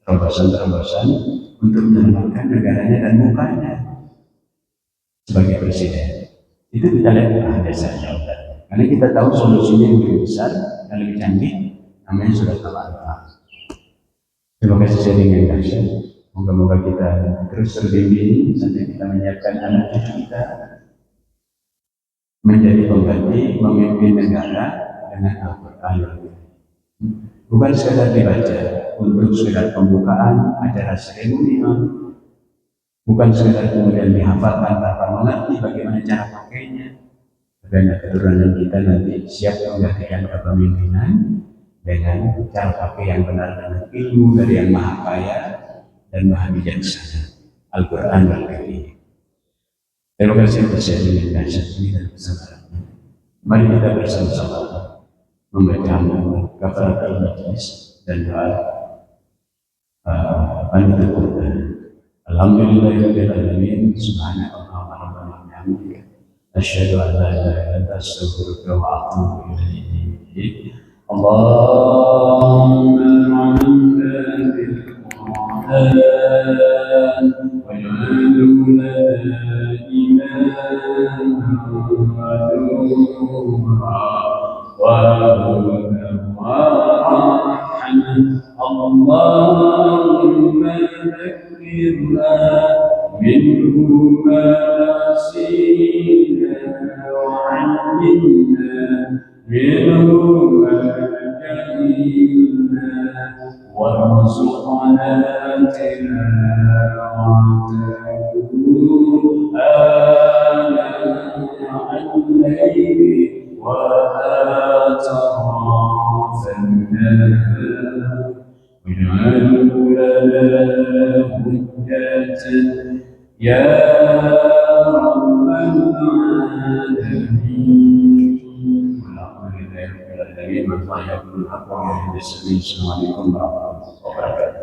terobosan-terobosan untuk menyelamatkan negaranya dan mukanya sebagai presiden. Itu kita lihat biasanya. Karena kita tahu solusinya yang lebih besar dan lebih canggih, namanya sudah telah. Terima kasih sharing yang dahsyat. Moga-moga kita terus terbimbing sampai kita menyiapkan anak cucu kita menjadi pengganti memimpin negara dengan Al-Quran. Bukan sekadar dibaca untuk sekedar pembukaan acara seremonial, bukan sekedar kemudian dihafalkan tanpa mengerti bagaimana cara pakainya, Karena keturunan kita nanti siap menggantikan kepemimpinan dengan cara pakai yang benar dengan ilmu dari yang maha kaya dan maha bijaksana, Al-Quran Al-Karim. Terima kasih atas sharing dan ini dan kesabarannya. Mari kita bersama-sama membaca kafaratul majlis dan doa panitia Quran. Alhamdulillahirabbil alamin, subhanakallahumma rabbana wa bihamdika asyhadu an la ilaha illa anta astaghfiruka wa atubu ilaik. Allahumma anta bil Qur'an waj'alhu lana imaman wa nuran wa hudan wa rahmatan. Allahumma ذكرنا منه ما نسينا وعلمنا منه ما جهلنا وارزقنا تلاوته آناء الليل وآطراف النهار واجعله لنا حجة يا رب العالمين. والحمد لله رب العالمين. والله يقول الحق ويهدي السبيل. السلام عليكم ورحمة الله وبركاته.